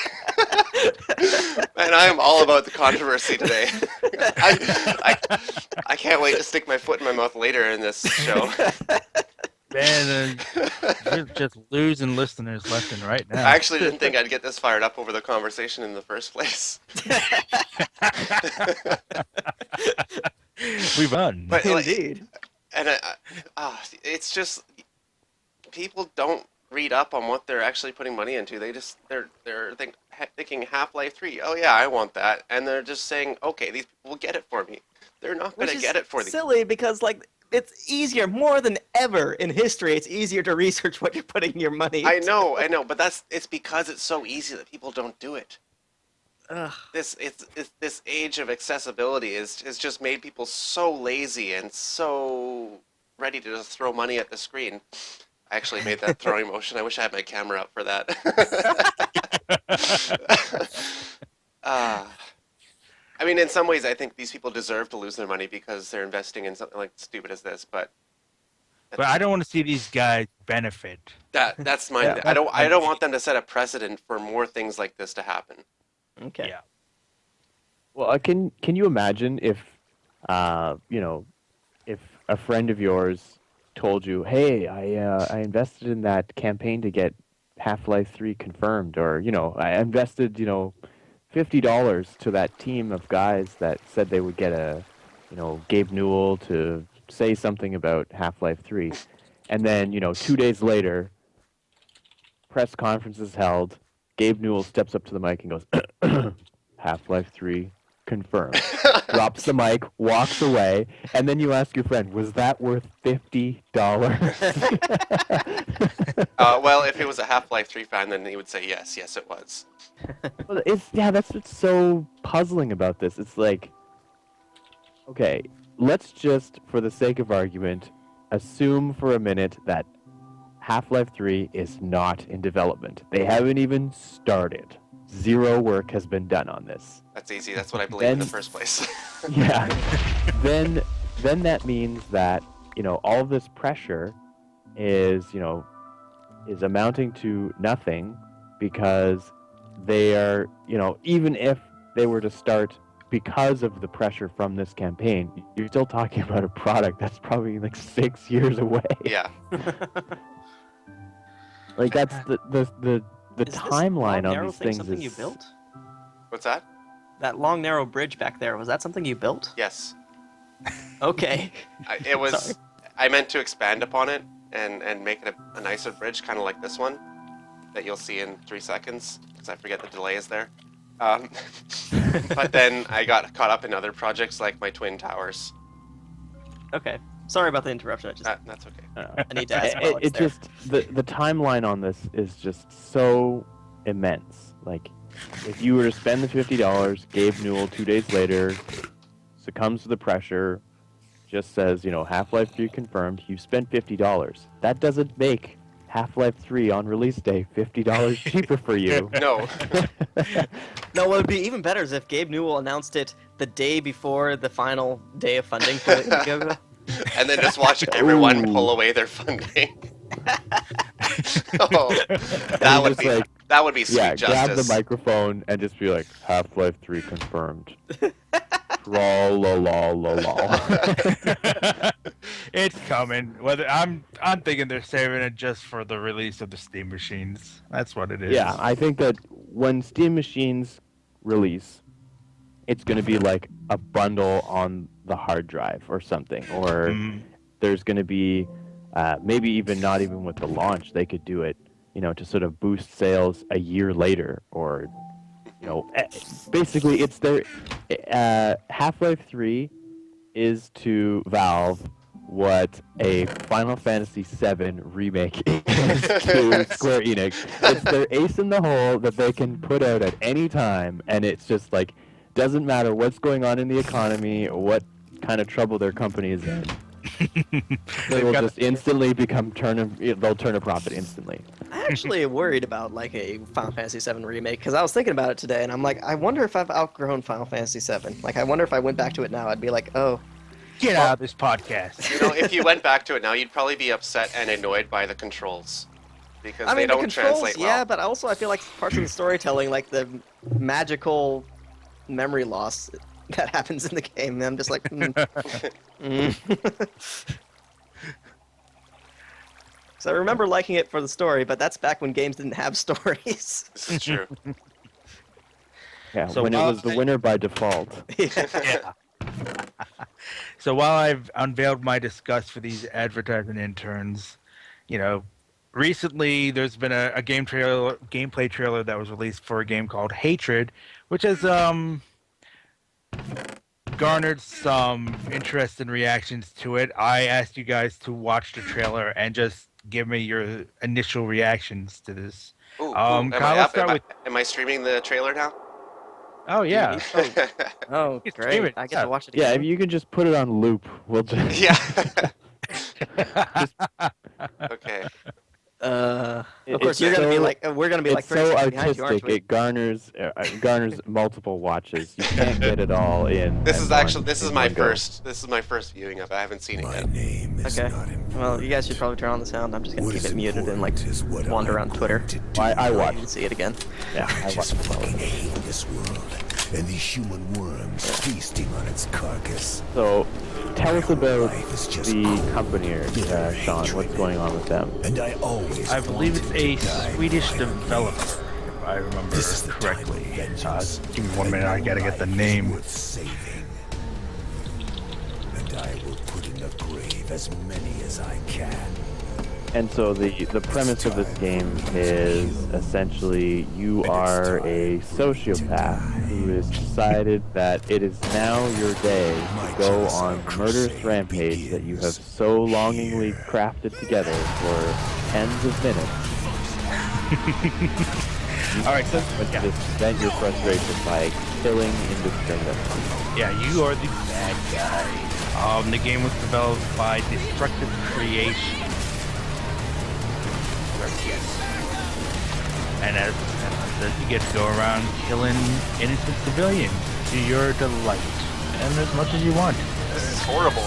Man, I am all about the controversy today. I can't wait to stick my foot in my mouth later in this show. Man, you're just losing listeners left and right now. I actually didn't think I'd get this fired up over the conversation in the first place. We've won. But Indeed. and it's just people don't read up on what they're actually putting money into. They're thinking Half-Life 3. Oh yeah, I want that, and they're just saying, okay, these people will get it for me. They're not going to get it for these. Silly because like it's easier more than ever in history. It's easier to research what you're putting your money. I know, but it's because it's so easy that people don't do it. Ugh. This age of accessibility has just made people so lazy and so ready to just throw money at the screen. I actually made that throwing motion. I wish I had my camera up for that. I mean, in some ways, I think these people deserve to lose their money because they're investing in something like stupid as this. But I don't want to see these guys benefit. that's my. Yeah. I don't want them to set a precedent for more things like this to happen. Okay. Yeah. Well, can you imagine if if a friend of yours told you, "Hey, I invested in that campaign to get Half-Life 3 confirmed," or I invested $50 to that team of guys that said they would get a Gabe Newell to say something about Half-Life 3, and then 2 days later, press conference is held. Gabe Newell steps up to the mic and goes, "Half-Life 3 confirmed." Drops the mic, walks away, and then you ask your friend, "Was that worth $50?" Well, if it was a Half-Life 3 fan, then he would say yes, it was. Well, that's what's so puzzling about this. It's like, okay, let's just, for the sake of argument, assume for a minute that Half-Life 3 is not in development. They haven't even started. Zero work has been done on this. That's easy. That's what I believe in the first place. Yeah. then that means that, all this pressure is amounting to nothing because they are, even if they were to start because of the pressure from this campaign, you're still talking about a product that's probably like 6 years away. Yeah. Like that's the Is this timeline long, on narrow these thing things something is you built? What's that? That long, narrow bridge back there, was that something you built? Yes. Okay. It was. Sorry. I meant to expand upon it and make it a nicer bridge, kind of like this one that you'll see in 3 seconds, because I forget the delay is there. But then I got caught up in other projects like my twin towers. Okay. Sorry about the interruption. I just That's okay. I need to ask while it it's there. just the timeline on this is just so immense. Like, if you were to spend the $50, Gabe Newell 2 days later succumbs to the pressure, just says, Half-Life 3 confirmed, you spent $50. That doesn't make Half-Life 3 on release day $50 cheaper for you. No. No, what would be even better is if Gabe Newell announced it the day before the final day of funding for IndieGogo. And then just watch everyone Ooh. pull away their funding. Oh, that would just be like, that would be sweet Yeah, grab the justice. microphone and just be like, Half-Life 3 confirmed. Tra-la-la-la-la. It's coming. Whether I'm thinking they're saving it just for the release of the Steam machines. That's what it is. Yeah, I think that when Steam machines release, it's going to be like a bundle on the hard drive or something. Or there's going to be, maybe even not even with the launch, they could do it, to sort of boost sales a year later. Or, basically it's their, Half-Life 3 is to Valve what a Final Fantasy VII remake is to Square Enix. It's their ace in the hole that they can put out at any time, and it's just like, doesn't matter what's going on in the economy or what kind of trouble their company is in. They will just instantly they'll turn a profit instantly. I actually worried about like a Final Fantasy VII remake because I was thinking about it today, and I'm like, I wonder if I've outgrown Final Fantasy VII. Like, I wonder if I went back to it now, I'd be like, oh. Get out of this podcast. If you went back to it now, you'd probably be upset and annoyed by the controls because I mean, they the don't controls, translate well. yeah, but also I feel like parts of the storytelling, like the magical memory loss that happens in the game, I'm just like, So I remember liking it for the story, but that's back when games didn't have stories. This is true. Yeah, So when it while was the winner by default. Yeah. So while I've unveiled my disgust for these advertising interns, recently there's been a gameplay trailer that was released for a game called Hatred, which has garnered some interest and reactions to it. I asked you guys to watch the trailer and just give me your initial reactions to this. Ooh, Kyle, let's start with. am I streaming the trailer now? Oh yeah. Oh, It's great. streaming. I get to watch it Yeah, again. if you can just put it on loop, we'll just... Yeah. Okay. Of It's course, you're gonna be so- like, we're gonna be like It's 30 so seconds behind you, aren't artistic. we? It garners multiple watches. You can't get it all in. This at is one- actually this is in my one go. first viewing of it. I haven't seen it yet. Okay. Well, you guys should probably turn on the sound. I'm just gonna keep it muted and like wander around Twitter. I You watched. can see it again. Yeah, I watched. fucking hate this world and these human worms feasting on its carcass. So, tell us about Life is just the cold, company, Sean. What's going on with them? and I always I believe it's wanted a to die Swedish for developer, if I remember This is the time of correctly. vengeance, Give me 1 and minute, I no gotta get the life is name. worth saving. And I will put in the grave as many as I can. And so the premise of this game is essentially you are a sociopath who has decided that it is now your day to go on the murderous rampage that you have so longingly crafted together for tens of minutes. All right, so But yeah, to vent your frustration by killing indiscriminately. yeah, you are the bad guy. The game was developed by Destructive Creation. And as you get to go around killing innocent civilians to your delight, and as much as you want. This is horrible.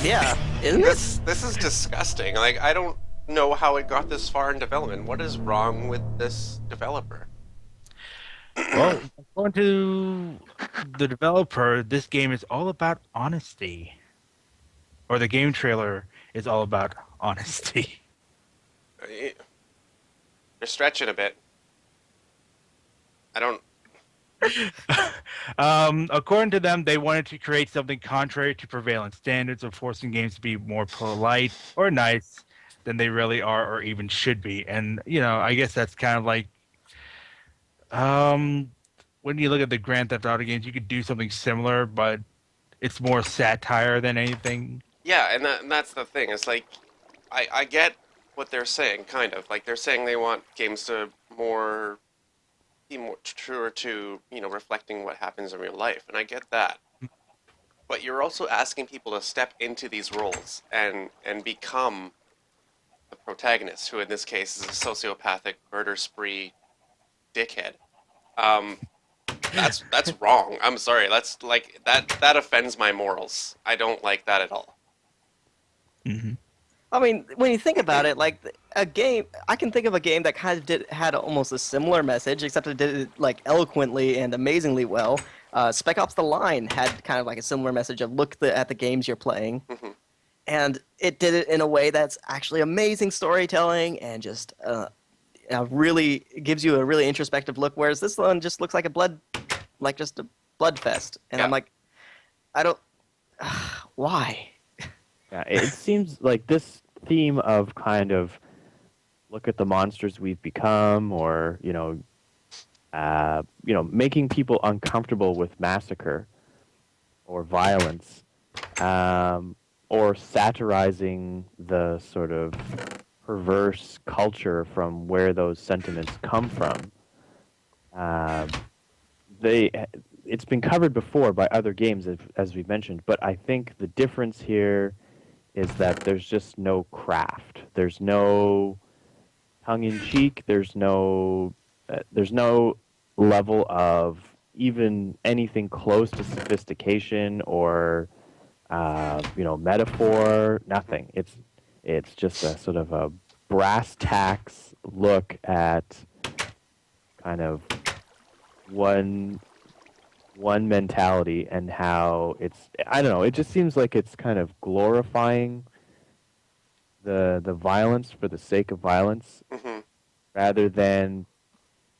Yeah, isn't it? This is disgusting. Like, I don't know how it got this far in development. What is wrong with this developer? Well, I'm going to the developer, this game is all about honesty. Or the game trailer is all about honesty. They're stretching a bit. I don't. According to them, they wanted to create something contrary to prevailing standards of forcing games to be more polite or nice than they really are or even should be. And, I guess that's kind of like when you look at the Grand Theft Auto games, you could do something similar, but it's more satire than anything. Yeah, and that's the thing. It's like, I get what they're saying, kind of. Like, they're saying they want games to be more truer to, reflecting what happens in real life. And I get that. But you're also asking people to step into these roles and become the protagonist, who in this case is a sociopathic, murder spree dickhead. That's wrong. I'm sorry. That's like that offends my morals. I don't like that at all. Mm-hmm. I mean, when you think about it, like a game, I can think of a game that kind of had almost a similar message, except it did it like eloquently and amazingly well. Spec Ops: The Line had kind of like a similar message of at the games you're playing, and it did it in a way that's actually amazing storytelling and just really gives you a really introspective look. Whereas this one just looks like just a blood fest, and Yeah. I'm like, I don't, why? Yeah, it seems like this theme of kind of look at the monsters we've become, or making people uncomfortable with massacre or violence, or satirizing the sort of perverse culture from where those sentiments come from. It's been covered before by other games, as we mentioned, but I think the difference here is that there's just no craft. There's no tongue-in-cheek. There's no level of even anything close to sophistication or metaphor. Nothing. It's just a sort of a brass tacks look at kind of one mentality and how I don't know, it just seems like it's kind of glorifying the violence for the sake of violence rather than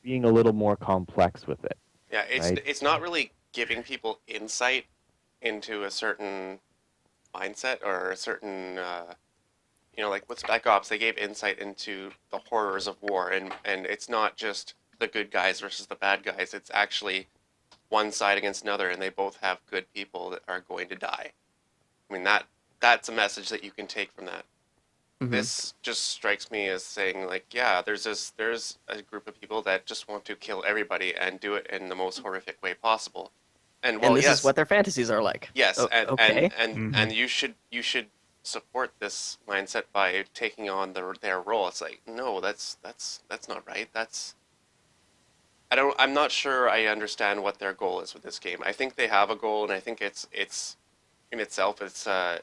being a little more complex with it. Yeah, right? it's not really giving people insight into a certain mindset or a certain like with Spec Ops, they gave insight into the horrors of war, and it's not just the good guys versus the bad guys. It's actually one side against another, and they both have good people that are going to die. I mean, that's a message that you can take from that. This just strikes me as saying, like, yeah, there's a group of people that just want to kill everybody and do it in the most horrific way possible. And well, And this yes, is what their fantasies are like. yes, Okay. and you should support this mindset by taking on their role. It's like, no, that's not right. I'm not sure I understand what their goal is with this game. I think they have a goal, and I think it's in itself it's an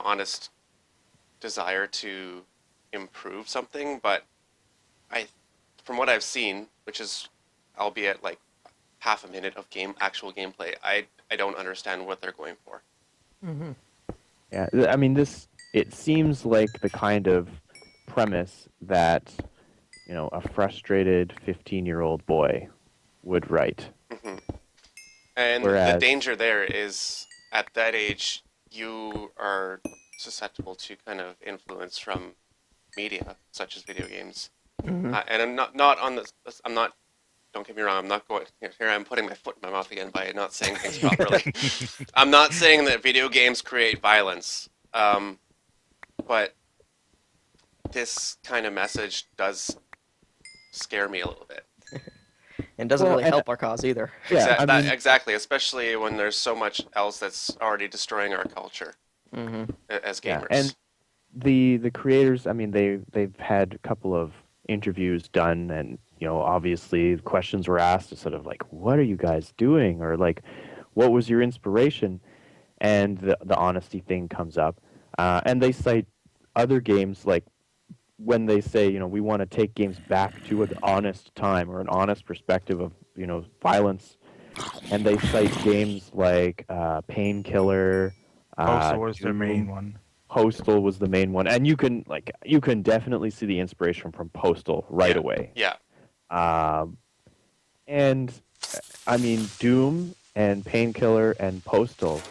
honest desire to improve something, but from what I've seen, which is albeit like half a minute of actual gameplay, I don't understand what they're going for. Yeah, I mean, it seems like the kind of premise that a frustrated 15-year-old boy would write. And Whereas, the danger there is, at that age, you are susceptible to kind of influence from media, such as video games. And I'm not on this. I'm not. Don't get me wrong. I'm not going. Here I'm putting my foot in my mouth again by not saying things properly. I'm not saying that video games create violence, but this kind of message does scare me a little bit. And doesn't Well, really help our cause either. yeah, Exactly, especially when there's so much else that's already destroying our culture as gamers. Yeah, and the creators, I mean, they've had a couple of interviews done, and obviously questions were asked to sort of like, what are you guys doing, or like, what was your inspiration? And the honesty thing comes up, and they cite other games, like when they say, we want to take games back to an honest time or an honest perspective of violence. and they cite games like Painkiller, Postal was their main Doom. one. Postal was the main one, and you can definitely see the inspiration from Postal right away. Yeah. Um, and I mean, Doom and Painkiller and Postal,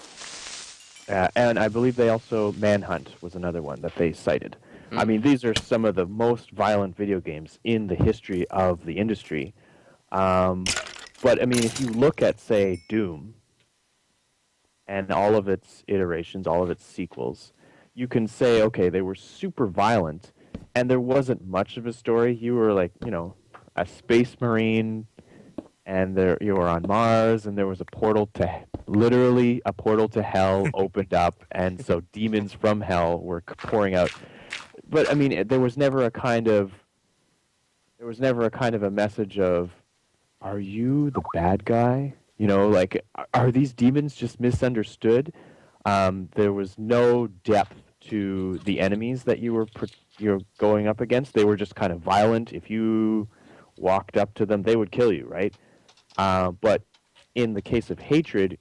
and I believe they also Manhunt was another one that they cited. I mean, these are some of the most violent video games in the history of the industry. But I mean, if you look at, say, Doom and all of its iterations, all of its sequels, you can say, okay, they were super violent, and there wasn't much of a story. You were like, a space marine, and you were on Mars, and there was literally a portal to hell opened up, and so demons from hell were pouring out. But I mean, there was never a kind of a message of, are you the bad guy? Like, are these demons just misunderstood? There was no depth to the enemies that you're going up against. They were just kind of violent. If you walked up to them, they would kill you, right? But in the case of Hatred,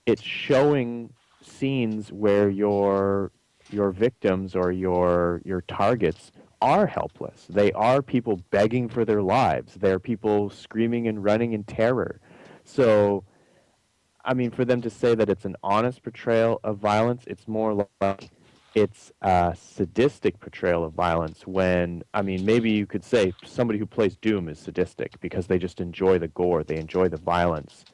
it's showing scenes where your victims or your targets are helpless. They are people begging for their lives. They're people screaming and running in terror. So, I mean, for them to say that it's an honest portrayal of violence, it's more like it's a sadistic portrayal of violence when, I mean, maybe you could say somebody who plays Doom is sadistic because they just enjoy the gore, they enjoy the violence.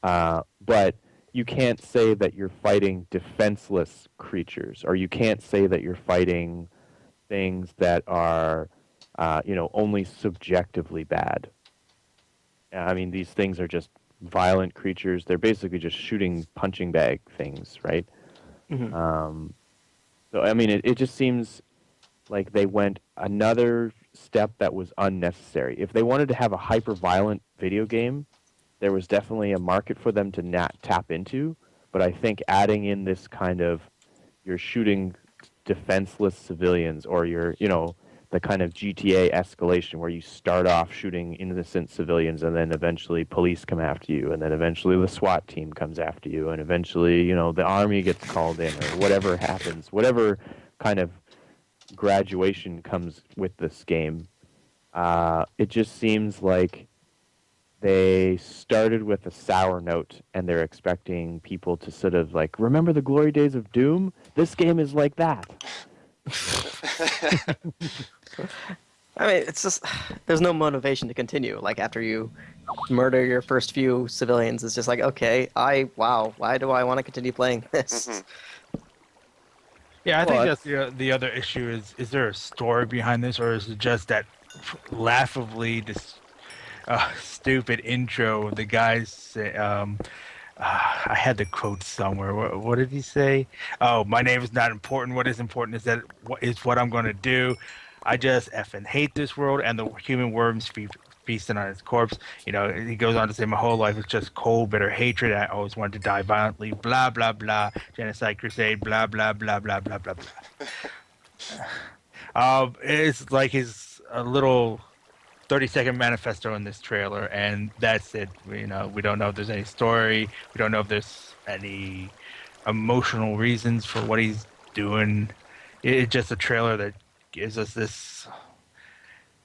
But you can't say that you're fighting defenseless creatures, or you can't say that you're fighting things that are, only subjectively bad. I mean, these things are just violent creatures. They're basically just shooting punching bag things, right? Mm-hmm. So, I mean, it just seems like they went another step that was unnecessary. If they wanted to have a hyper-violent video game, there was definitely a market for them to tap into. But I think adding in this kind of, you're shooting defenseless civilians, or the kind of GTA escalation where you start off shooting innocent civilians and then eventually police come after you, and then eventually the SWAT team comes after you, and eventually, the army gets called in, or whatever happens, whatever kind of graduation comes with this game. It just seems like they started with a sour note, and they're expecting people to sort of like, remember the glory days of Doom? This game is like that. I mean, it's just there's no motivation to continue. Like after you murder your first few civilians, it's just like, okay, why do I want to continue playing this? Mhm. Yeah, I Well, think that's the other issue is there a story behind this, or is it just that laughably stupid intro? The guys say, I had the quote somewhere. What did he say? Oh, my name is not important. What is important is that what I'm going to do. I just effing hate this world and the human worms feasting on its corpse. He goes on to say, my whole life is just cold, bitter hatred. I always wanted to die violently. Blah blah blah. Genocide crusade. Blah blah blah blah blah blah blah. It's like his a little 30-second manifesto in this trailer, and that's it. We don't know if there's any story. We don't know if there's any emotional reasons for what he's doing. It's just a trailer that gives us this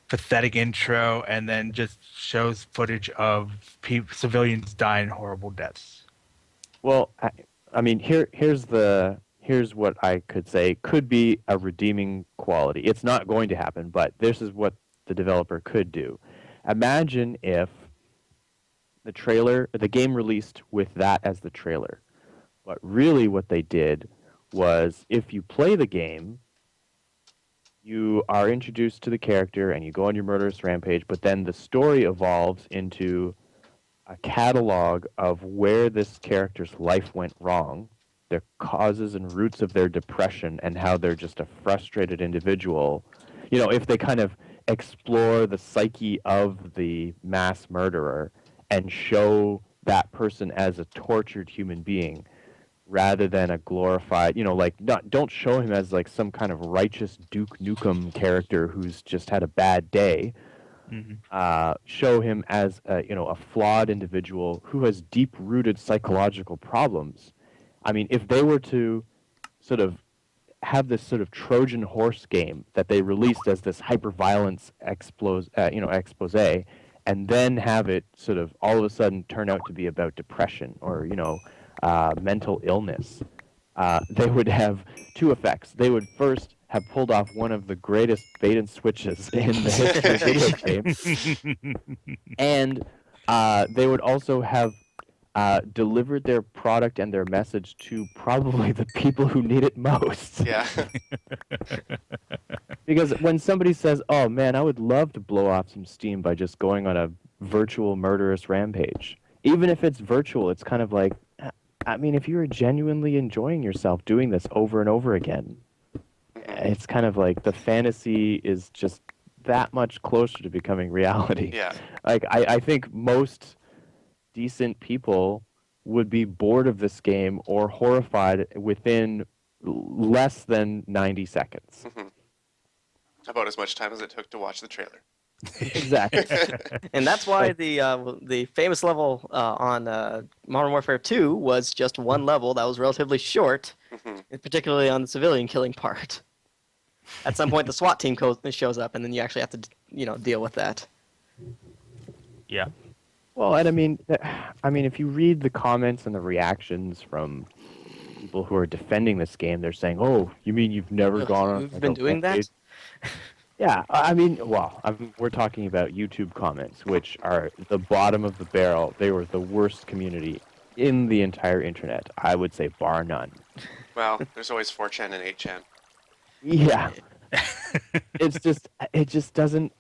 pathetic intro and then just shows footage of civilians dying horrible deaths. Well, I mean, here's what I could say could be a redeeming quality. It's not going to happen, but this is what the developer could do. Imagine if the game released with that as the trailer. But really what they did was, if you play the game, you are introduced to the character and you go on your murderous rampage, but then the story evolves into a catalog of where this character's life went wrong, their causes and roots of their depression, and how they're just a frustrated individual. If they kind of explore the psyche of the mass murderer and show that person as a tortured human being rather than a glorified, don't show him as like some kind of righteous Duke Nukem character who's just had a bad day. show him as a flawed individual who has deep-rooted psychological problems. I mean, if they were to sort of have this sort of Trojan horse game that they released as this hyper-violence expose, and then have it sort of all of a sudden turn out to be about depression or mental illness, they would have two effects. They would first have pulled off one of the greatest bait and switches in the history of video games, and they would also have delivered their product and their message to probably the people who need it most. Yeah. Because when somebody says, "Oh man, I would love to blow off some steam by just going on a virtual murderous rampage," even if it's virtual, it's kind of like, I mean, if you're genuinely enjoying yourself doing this over and over again, it's kind of like the fantasy is just that much closer to becoming reality. Yeah. Like, I think most decent people would be bored of this game or horrified within less than 90 seconds. About as much time as it took to watch the trailer. Exactly. And that's why the famous level on Modern Warfare 2 was just one level that was relatively short, particularly on the civilian killing part. At some point, the SWAT team shows up, and then you actually have to, deal with that. Yeah. Well, and I mean, if you read the comments and the reactions from people who are defending this game, they're saying, "Oh, you mean you've never gone on?" You've been doing that? Yeah, I mean, we're talking about YouTube comments, which are the bottom of the barrel. They were the worst community in the entire internet, I would say, bar none. Well, there's always 4chan and 8chan. Yeah. It just doesn't...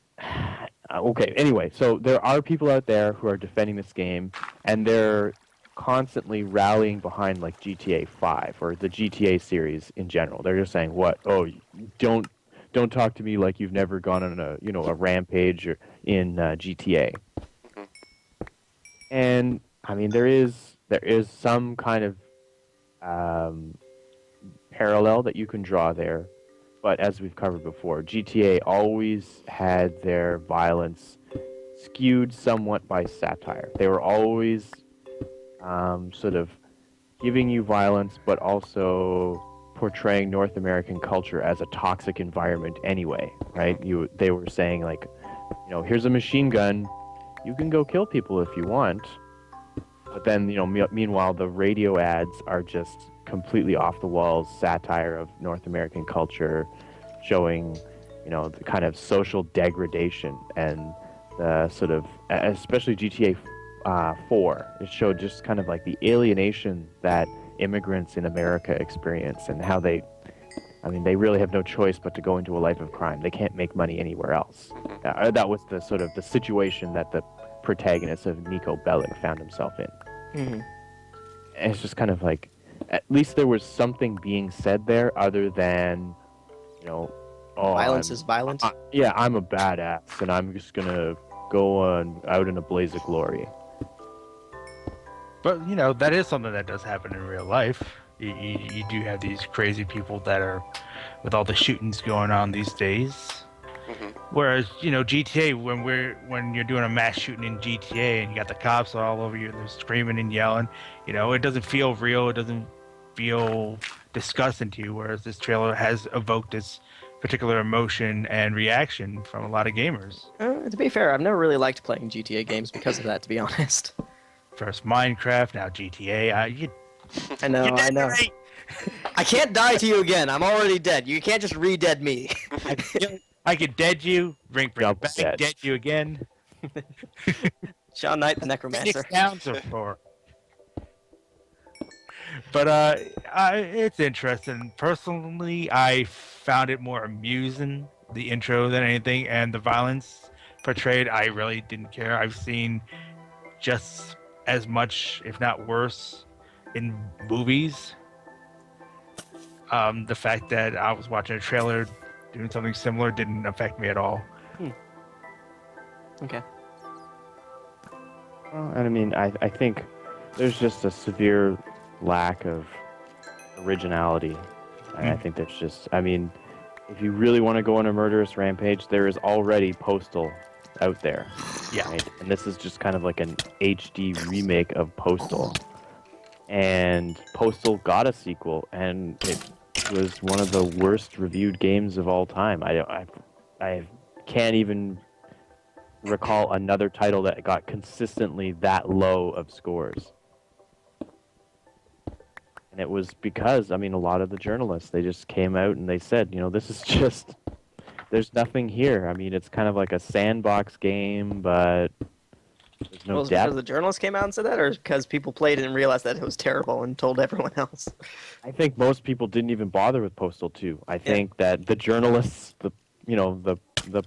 Okay, anyway, so there are people out there who are defending this game, and they're constantly rallying behind, like, GTA 5, or the GTA series in general. They're just saying, what? Oh, don't talk to me like you've never gone on a rampage or in GTA. And I mean, there is some kind of parallel that you can draw there, but as we've covered before, GTA always had their violence skewed somewhat by satire. They were always sort of giving you violence, but also portraying North American culture as a toxic environment anyway, right? They were saying, like, here's a machine gun, you can go kill people if you want, but then, meanwhile, the radio ads are just completely off the walls satire of North American culture, showing, the kind of social degradation and the sort of, especially GTA 4, it showed just kind of like the alienation that immigrants in America experience, and how they really have no choice but to go into a life of crime. They can't make money anywhere else. That was the sort of the situation that the protagonist of Nico Bellic found himself in. And it's just kind of like, at least there was something being said there other than, violence is violence. Yeah, I'm a badass, and I'm just gonna go out in a blaze of glory. But, that is something that does happen in real life. You do have these crazy people that are, with all the shootings going on these days. Whereas, GTA, when you're doing a mass shooting in GTA and you got the cops all over you, they're screaming and yelling, it doesn't feel real, it doesn't feel disgusting to you, whereas this trailer has evoked this particular emotion and reaction from a lot of gamers. To be fair, I've never really liked playing GTA games because of that, to be honest. First Minecraft, now GTA. I know. I can't die to you again. I'm already dead. You can't just re-dead me. I could dead you, bring back, Dead. dead you again. Sean Knight, the Necromancer. Sounds are for. But it's interesting. Personally, I found it more amusing, the intro, than anything, and the violence portrayed, I really didn't care. I've seen just as much, if not worse, in movies. The fact that I was watching a trailer doing something similar didn't affect me at all. Okay. Well, and I think there's just a severe lack of originality. I think there's just, if you really want to go on a murderous rampage, there is already Postal out there. Yeah. Right? And this is just kind of like an HD remake of Postal. And Postal got a sequel, and it was one of the worst reviewed games of all time. I can't even recall another title that got consistently that low of scores. And it was because, I mean, a lot of the journalists, they just came out and they said, this is just, there's nothing here. I mean, it's kind of like a sandbox game, but there's no Was it depth. because the journalists came out and said that, or because people played it and realized that it was terrible and told everyone else? I think most people didn't even bother with Postal 2. I think that the journalists, the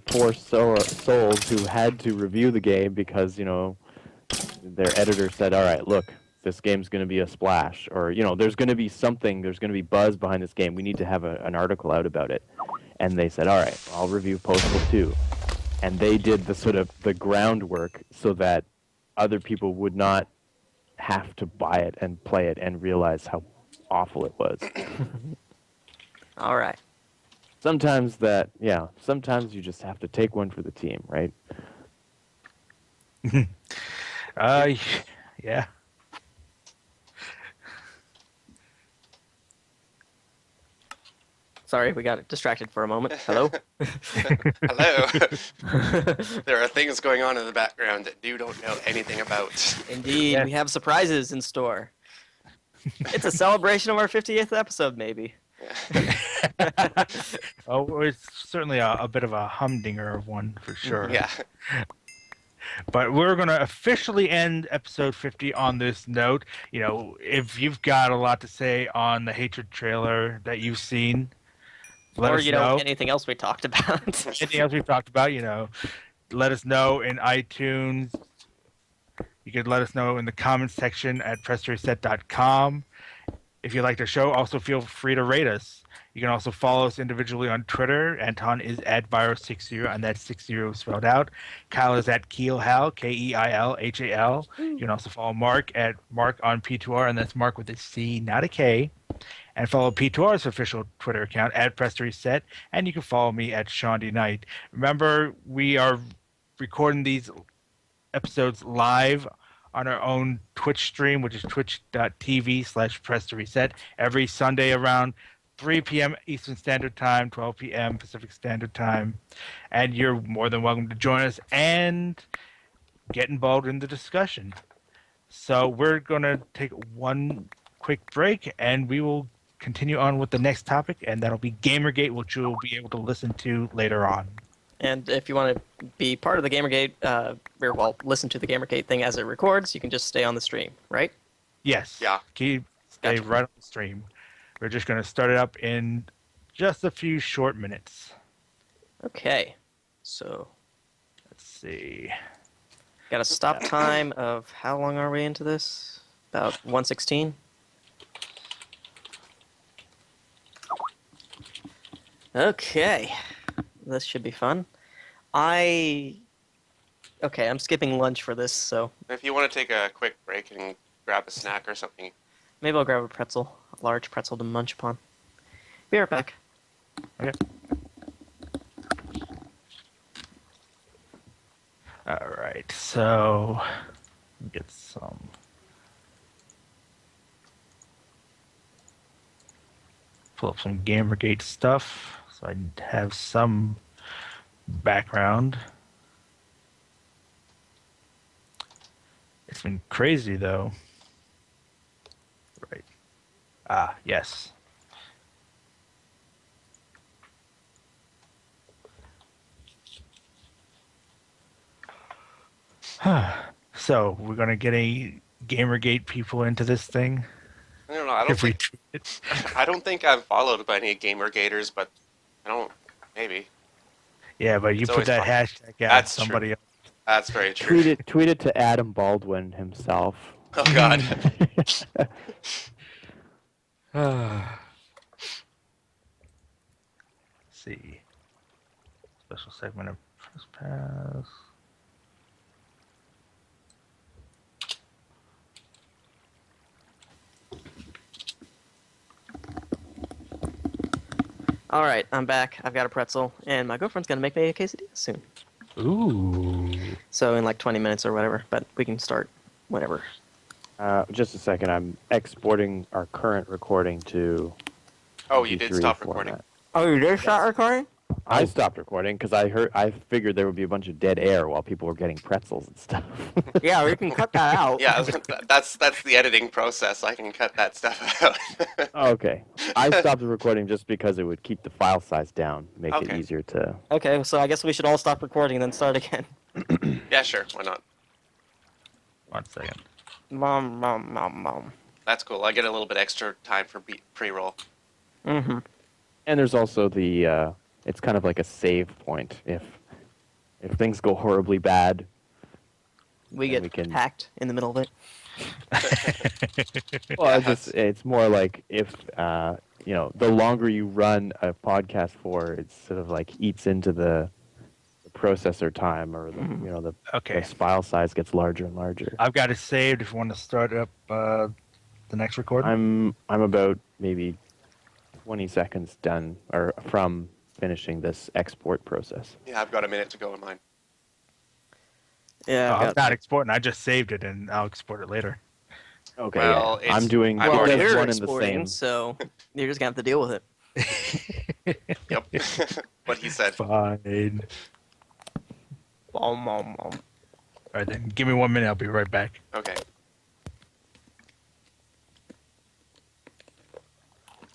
poor souls who had to review the game because, their editor said, all right, look, this game's going to be a splash, or, there's going to be something, there's going to be buzz behind this game. We need to have an article out about it. And they said, all right, I'll review Postal 2. And they did the sort of the groundwork so that other people would not have to buy it and play it and realize how awful it was. All right. Sometimes you just have to take one for the team, right? Yeah. Sorry, we got distracted for a moment. Hello? Hello. There are things going on in the background that you don't know anything about. Indeed, Yeah. we have surprises in store. It's a celebration of our 50th episode, maybe. Oh, it's certainly a bit of a humdinger of one for sure. Yeah. But we're going to officially end episode 50 on this note. If you've got a lot to say on the Hatred trailer that you've seen, let Or, us know. anything else we talked about. Anything else we've talked about, let us know in iTunes. You could let us know in the comments section at pressreset.com. If you like the show, also feel free to rate us. You can also follow us individually on Twitter. Anton is at Viro60, and that's 60 spelled out. Kyle is at Keilhal, Keilhal. You can also follow Mark at Mark on P2R, and that's Mark with a C, not a K. And follow P2R's official Twitter account at Press2Reset, and you can follow me at Shawnee Knight. Remember, we are recording these episodes live on our own Twitch stream, which is twitch.tv/Press2Reset, every Sunday around 3 p.m. Eastern Standard Time, 12 p.m. Pacific Standard Time. And you're more than welcome to join us and get involved in the discussion. So we're going to take one quick break, and we will continue on with the next topic, and that'll be GamerGate, which you'll be able to listen to later on. And if you want to be part of the GamerGate, listen to the GamerGate thing as it records, you can just stay on the stream, right? Yes. Yeah. Stay Gotcha. right on the stream. We're just going to start it up in just a few short minutes. Okay. So, Let's see. got a stop time of how long are we into this? About 1:16? Okay. This should be fun. I'm skipping lunch for this, so If you want to take a quick break and grab a snack or something. maybe I'll grab a pretzel, a large pretzel to munch upon. Be right back. Okay. All right. So, get some. Pull up some GamerGate stuff so I have some background. It's been crazy though. Right. Ah, yes. So we're gonna get a GamerGate people into this thing. I don't know. I don't If we think tweet it. I don't think I'm followed by any GamerGaters, but I don't. Maybe. Yeah, but you It's put always that fun. hashtag out, That's somebody true. else. That's very true. Tweet it to Adam Baldwin himself. Oh God. Let's see. Special segment of Press Pass. All right, I'm back. I've got a pretzel, and my girlfriend's gonna make me a quesadilla soon. Ooh. So in like 20 minutes or whatever, but we can start whenever. Just a second. I'm exporting our current recording to Oh, you did MP3 stop format. recording. Oh, you did start recording? I stopped recording because I figured there would be a bunch of dead air while people were getting pretzels and stuff. Yeah, we can cut that out. Yeah, that's the editing process. I can cut that stuff out. Okay. I stopped the recording just because it would keep the file size down, make it Okay. easier to. Okay, so I guess we should all stop recording and then start again. Yeah, sure. Why not? 1 second. Mom. That's cool. I get a little bit extra time for pre-roll. Mm-hmm. And there's also the. It's kind of like a save point if things go horribly bad. We And get we can- hacked in the middle of it. Well, Yeah, it's more like if the longer you run a podcast for, it sort of like eats into the processor time, or the Okay. the file size gets larger and larger. I've got it saved if you want to start up the next recording. I'm about maybe 20 seconds done or from finishing this export process. Yeah, I've got a minute to go in mine. Yeah, I'm not exporting. I just saved it and I'll export it later. Okay, Well, yeah. I'm doing I'm well, already- there's you're one in the exporting, same. so you're just gonna have to deal with it. Yep. What he said. Fine. Mom. All right, then. Give me 1 minute. I'll be right back. Okay.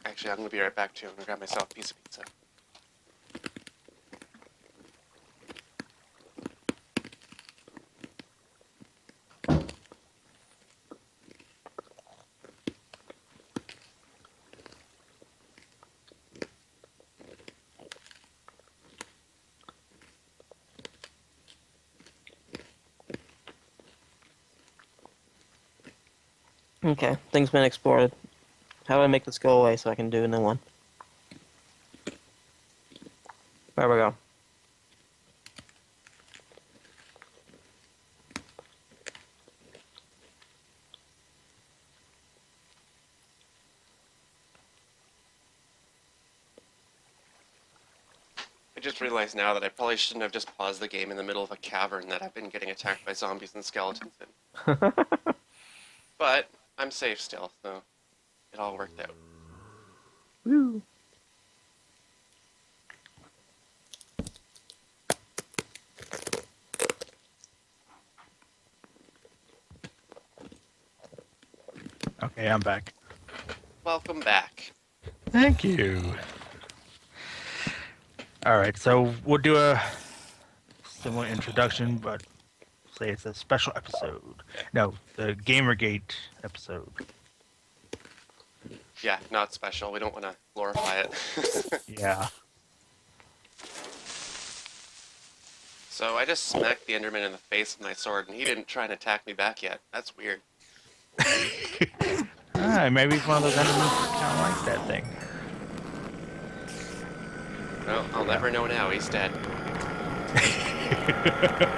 Actually, I'm gonna be right back too. I'm gonna grab myself a piece of pizza. Okay, thing's been exported. How do I make this go away so I can do a new one? There we go. I just realized now that I probably shouldn't have just paused the game in the middle of a cavern that I've been getting attacked by zombies and skeletons in. But I'm safe still, so it all worked out. Woo. Okay, I'm back. Welcome back. Thank you. All right, so we'll do a similar introduction, but say it's a special episode. No, the GamerGate episode. Yeah, not special. We don't want to glorify it. Yeah. So I just smacked the Enderman in the face with my sword, and he didn't try and attack me back yet. That's weird. Maybe it's one of those enemies that kind of like that thing. Well, I'll never know now. He's dead.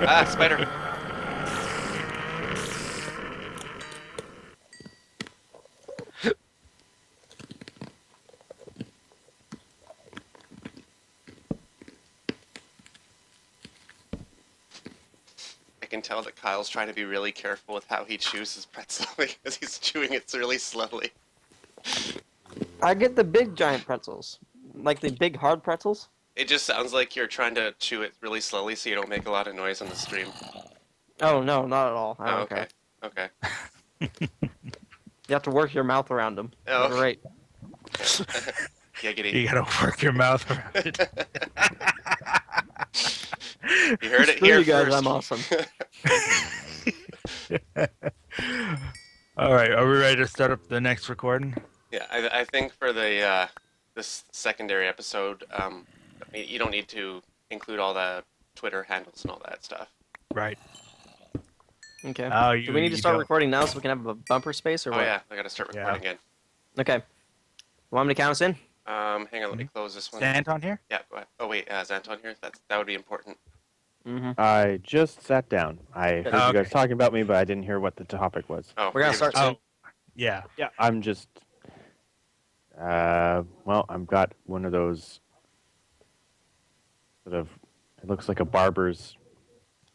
Ah, spider. I can tell that Kyle's trying to be really careful with how he chews his pretzel because he's chewing it really slowly. I get the big giant pretzels. Like the big hard pretzels. It just sounds like you're trying to chew it really slowly so you don't make a lot of noise on the stream. Oh, no, not at all. I don't okay. care. Okay. You have to work your mouth around them. Oh. Great. Giggity. You gotta work your mouth around it. You heard it Screw here you guys, first. I'm awesome. All right, are we ready to start up the next recording? Yeah, I think for the this secondary episode, you don't need to include all the Twitter handles and all that stuff. Right. Okay. Oh, Do we need to you start don't. recording now so we can have a bumper space or Oh what? yeah, I gotta start recording again. Okay. Want me to count us in? Hang on, let me close this one. Is Anton here? Yeah, go ahead. Oh wait, is Anton here? That would be important. Mm-hmm. I just sat down. I heard you Okay. guys talking about me, but I didn't hear what the topic was. Oh, We're gonna you're start soon. Oh, yeah. Yeah, I'm just. Well, I've got one of those. Sort of, it looks like a barber's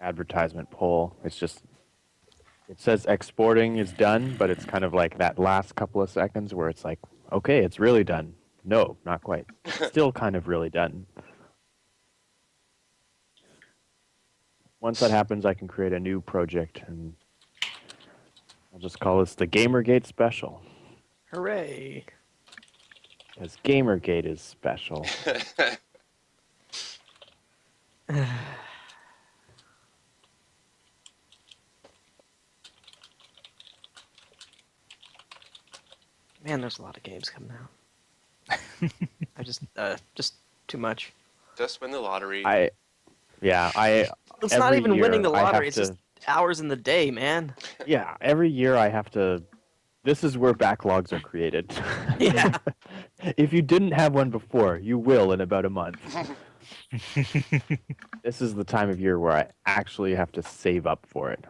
advertisement poll. It's just, it says exporting is done, but it's kind of like that last couple of seconds where it's like, okay, it's really done. No, not quite. Still kind of really done. Once that happens, I can create a new project, and I'll just call this the GamerGate Special. Hooray! Because GamerGate is special. Man, there's a lot of games coming out. I just too much. Just win the lottery. It's not every even year winning the I have lottery. It's to- just hours in the day, man. Yeah, every year I have to. This is where backlogs are created. Yeah. If you didn't have one before, you will in about a month. This is the time of year where I actually have to save up for it.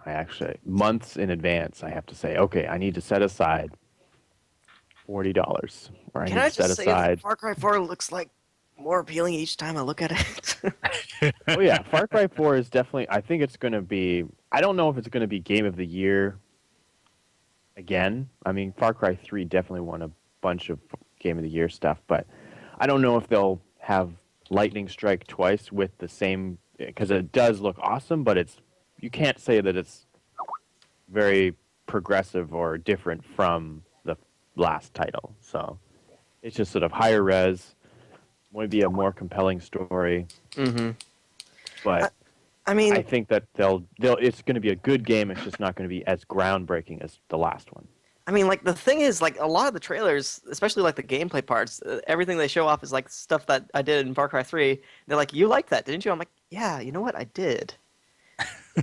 Months in advance, I have to say, okay, I need to set aside $40, or I Can need I to set just say that aside. Far Cry 4 looks like more appealing each time I look at it? Oh yeah, Far Cry 4 is definitely. I think it's going to be. I don't know if it's going to be Game of the Year again. I mean, Far Cry 3 definitely won a bunch of Game of the Year stuff, but I don't know if they'll have lightning strike twice with the same, because it does look awesome, but you can't say that it's very progressive or different from the last title. So it's just sort of higher res, maybe a more compelling story. Mm-hmm. But I mean, I think that it's going to be a good game. It's just not going to be as groundbreaking as the last one. like the thing is, like a lot of the trailers, especially like the gameplay parts, everything they show off is like stuff that I did in Far Cry 3. They're like, "You liked that, didn't you?" I'm like, "Yeah, you know what? I did."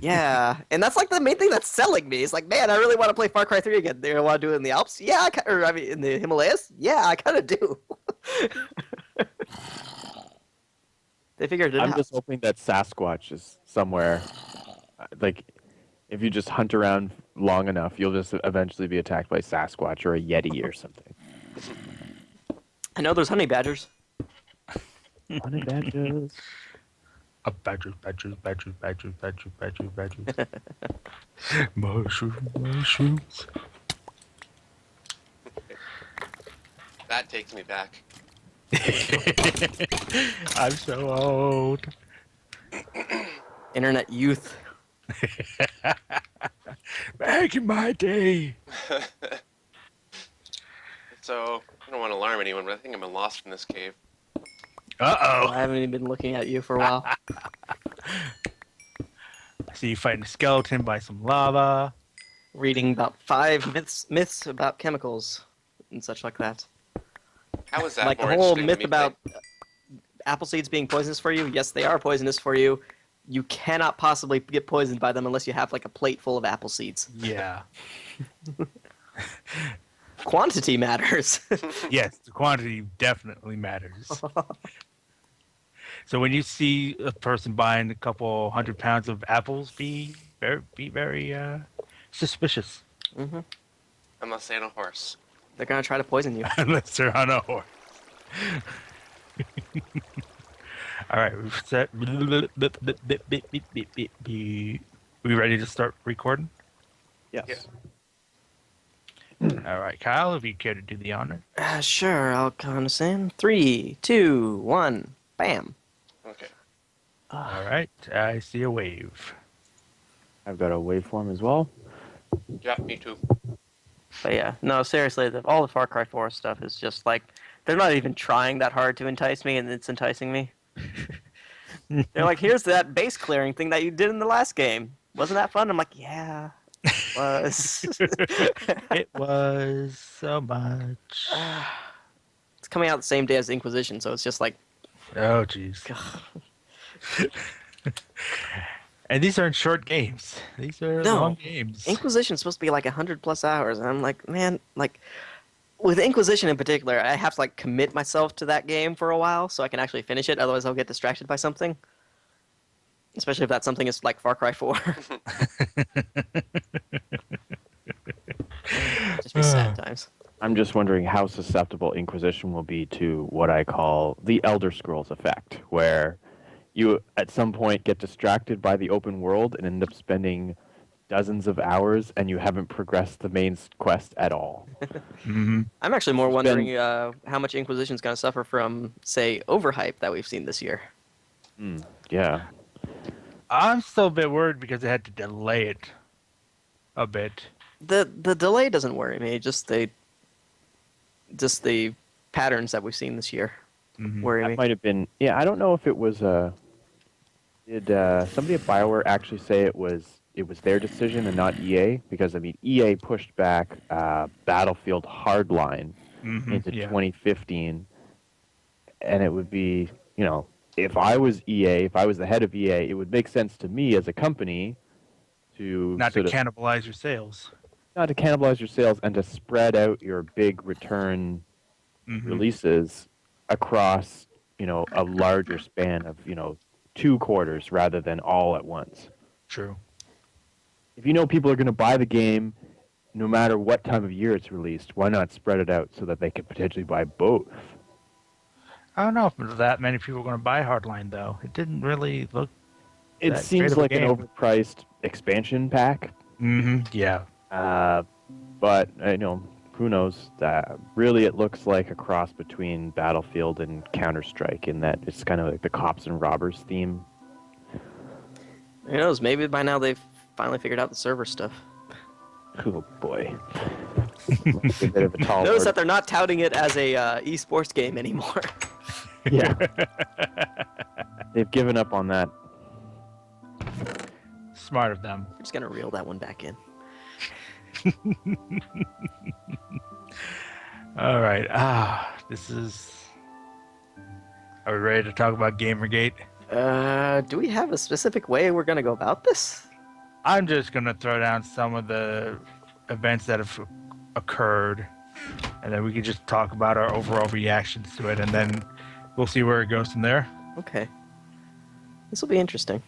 Yeah, and that's like the main thing that's selling me. It's like, man, I really want to play Far Cry 3 again. Do I want to do it in the Alps? Yeah, I mean, in the Himalayas? Yeah, I kind of do. They figured it I'm out. just hoping that Sasquatch is somewhere. Like, if you just hunt around long enough, you'll just eventually be attacked by Sasquatch or a Yeti or something. I know there's honey badgers. Honey badgers. Badgers. Mushrooms. That takes me back. I'm so old. Internet youth. Back in my day. So, I don't want to alarm anyone, but I think I'm lost in this cave. Uh-oh. I haven't even been looking at you for a while. I see you fighting a skeleton by some lava. Reading about 5 myths about chemicals and such like that. How is that Like the more whole interesting myth than me about apple seeds being poisonous for you. Yes, they are poisonous for you. You cannot possibly get poisoned by them unless you have like a plate full of apple seeds. Yeah. Quantity matters. Yes, the quantity definitely matters. So when you see a person buying a couple 100 pounds of apples, be very suspicious. Hmm. Unless they're on a horse. They're gonna try to poison you. Unless they're on a horse. All right, we've set. We ready to start recording? Yes. Yeah. All right, Kyle, if you care to do the honor. Sure, I'll count us in. 3, 2, 1, bam. Okay. All right, I see a wave. I've got a waveform as well. Yeah, me too. But yeah, no, seriously, all the Far Cry 4 stuff is just like, they're not even trying that hard to entice me, and it's enticing me. They're like, here's that base clearing thing that you did in the last game. Wasn't that fun? I'm like, yeah, it was. It was so much. It's coming out the same day as Inquisition, so it's just like, Oh, jeez. And these aren't short games. These are No. long games. Inquisition's supposed to be like 100+ hours, and I'm like, man, like, with Inquisition in particular, I have to like commit myself to that game for a while so I can actually finish it. Otherwise, I'll get distracted by something. Especially if that something is like Far Cry 4. Just be sad times. I'm just wondering how susceptible Inquisition will be to what I call the Elder Scrolls effect, where you at some point get distracted by the open world and end up spending dozens of hours, and you haven't progressed the main quest at all. Hmm. I'm actually more It's wondering been- how much Inquisition's going to suffer from, say, overhype that we've seen this year. Yeah. I'm still a bit worried because they had to delay it a bit. The delay doesn't worry me. Just the patterns that we've seen this year worry That me. might have been. Yeah, I don't know if it was. Did somebody at BioWare actually say it was their decision and not EA? Because I mean, EA pushed back Battlefield Hardline into Yeah. 2015, and it would be, if I was EA, if I was the head of EA, it would make sense to me as a company to Not to sort of cannibalize your sales. not to cannibalize your sales and to spread out your big return releases across, a larger span of, 2 quarters rather than all at once. True. If you know people are going to buy the game no matter what time of year it's released, why not spread it out so that they could potentially buy both? I don't know if that many people are going to buy Hardline, though. It didn't really look. It That seems great of a like an game. overpriced expansion pack, Yeah. but who knows? Really, it looks like a cross between Battlefield and Counter-Strike in that it's kind of like the cops and robbers theme. Who knows? Maybe by now they've finally figured out the server stuff. Oh boy. Might be a bit of a tall Notice order. that they're not touting it as a esports game anymore. Yeah. They've given up on that. Smart of them. We're just gonna reel that one back in. All right. This is. Are we ready to talk about GamerGate? Do we have a specific way we're gonna go about this? I'm just going to throw down some of the events that have occurred, and then we can just talk about our overall reactions to it, and then we'll see where it goes from there. Okay. This will be interesting.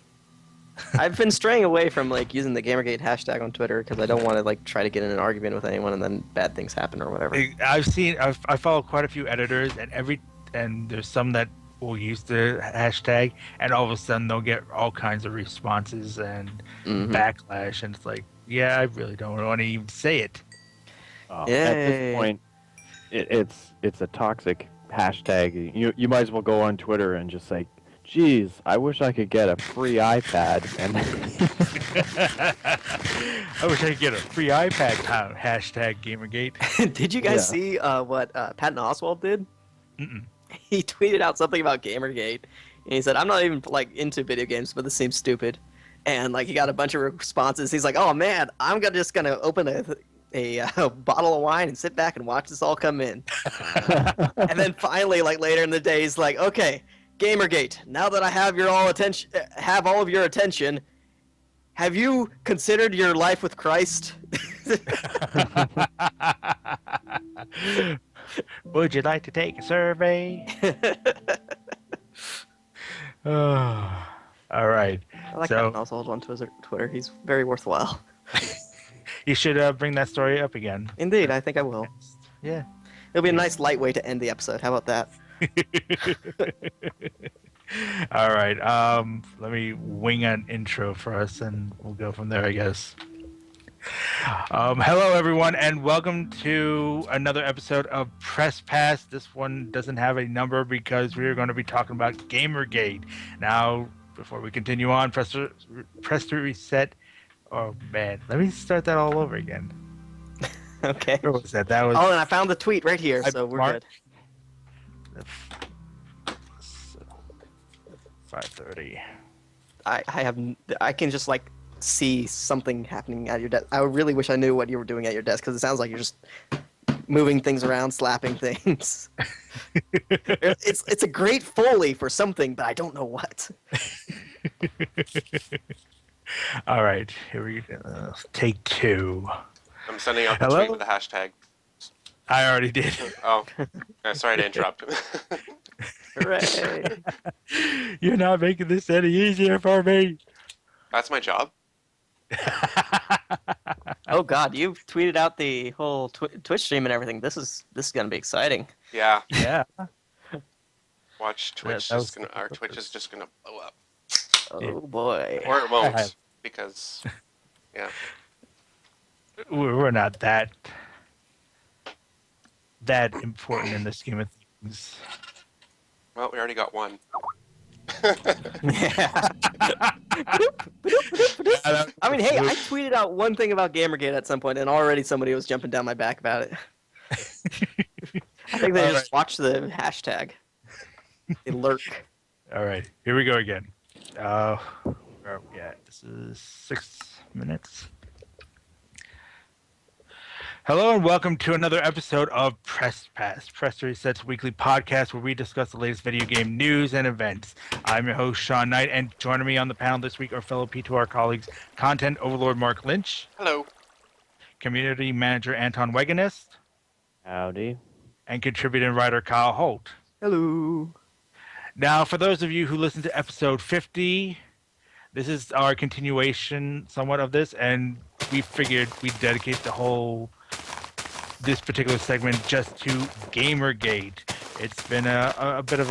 I've been straying away from using the GamerGate hashtag on Twitter because I don't want to try to get in an argument with anyone and then bad things happen or whatever. I follow quite a few editors, and there's some that will use the hashtag, and all of a sudden they'll get all kinds of responses and backlash, and it's like, yeah, I really don't want to even say it. At Yay. this point, it's a toxic hashtag. You might as well go on Twitter and just say, "Geez, I wish I could get a free iPad." And I wish I could get a free iPad hashtag GamerGate. Did you guys Yeah. see what Patton Oswalt did? He tweeted out something about Gamergate, and he said, "I'm not even into video games, but this seems stupid." And he got a bunch of responses. He's like, "Oh man, I'm just gonna open a bottle of wine and sit back and watch this all come in." And then finally, later in the day, he's like, "Okay, Gamergate. Now that I have all of your attention, have you considered your life with Christ?" Would you like to take a survey? All right. I like So- Patton Oswalt on Twitter. He's very worthwhile. You should bring that story up again. Indeed, I think I will. Yeah. It'll be a nice light way to end the episode. How about that? All right. Let me wing an intro for us, and we'll go from there, I guess. Hello, everyone, and welcome to another episode of Press Pass. This one doesn't have a number because we're going to be talking about Gamergate. Now, before we continue on, press to reset. Oh man, let me start that all over again. Okay. Where was that? That was. Oh, and I found the tweet right here, I so we're marked- good. 5:30. I can just see something happening at your desk. I really wish I knew what you were doing at your desk because it sounds like you're just moving things around, slapping things. It's a great Foley for something, but I don't know what. All right, here we go. Take 2. I'm sending out the Hello? tweet with the hashtag. I already did. Oh, sorry to interrupt. Hooray! You're not making this any easier for me. That's my job. Oh God, you've tweeted out the whole Twitch stream and everything. This is gonna be exciting. Yeah. Yeah. Watch Twitch that was just gonna. Our Twitch is just gonna blow up, Oh boy. or it won't, because yeah. We're not that important in the scheme of things. Well, we already got one. Yeah. I mean, hey, I tweeted out one thing about GamerGate at some point, and already somebody was jumping down my back about it. I think they All just watch the hashtag. They lurk. All right, here we go again. Where are we at? This is 6 minutes. Hello and welcome to another episode of Press Pass, Press Reset's weekly podcast where we discuss the latest video game news and events. I'm your host, Sean Knight, and joining me on the panel this week are fellow P2R colleagues, content overlord Mark Lynch, Hello. community manager Anton Wegenist, Howdy. and contributor and writer Kyle Holt. Hello. Now, for those of you who listened to episode 50, this is our continuation somewhat of this, and we figured we'd dedicate this particular segment just to GamerGate. It's been a bit of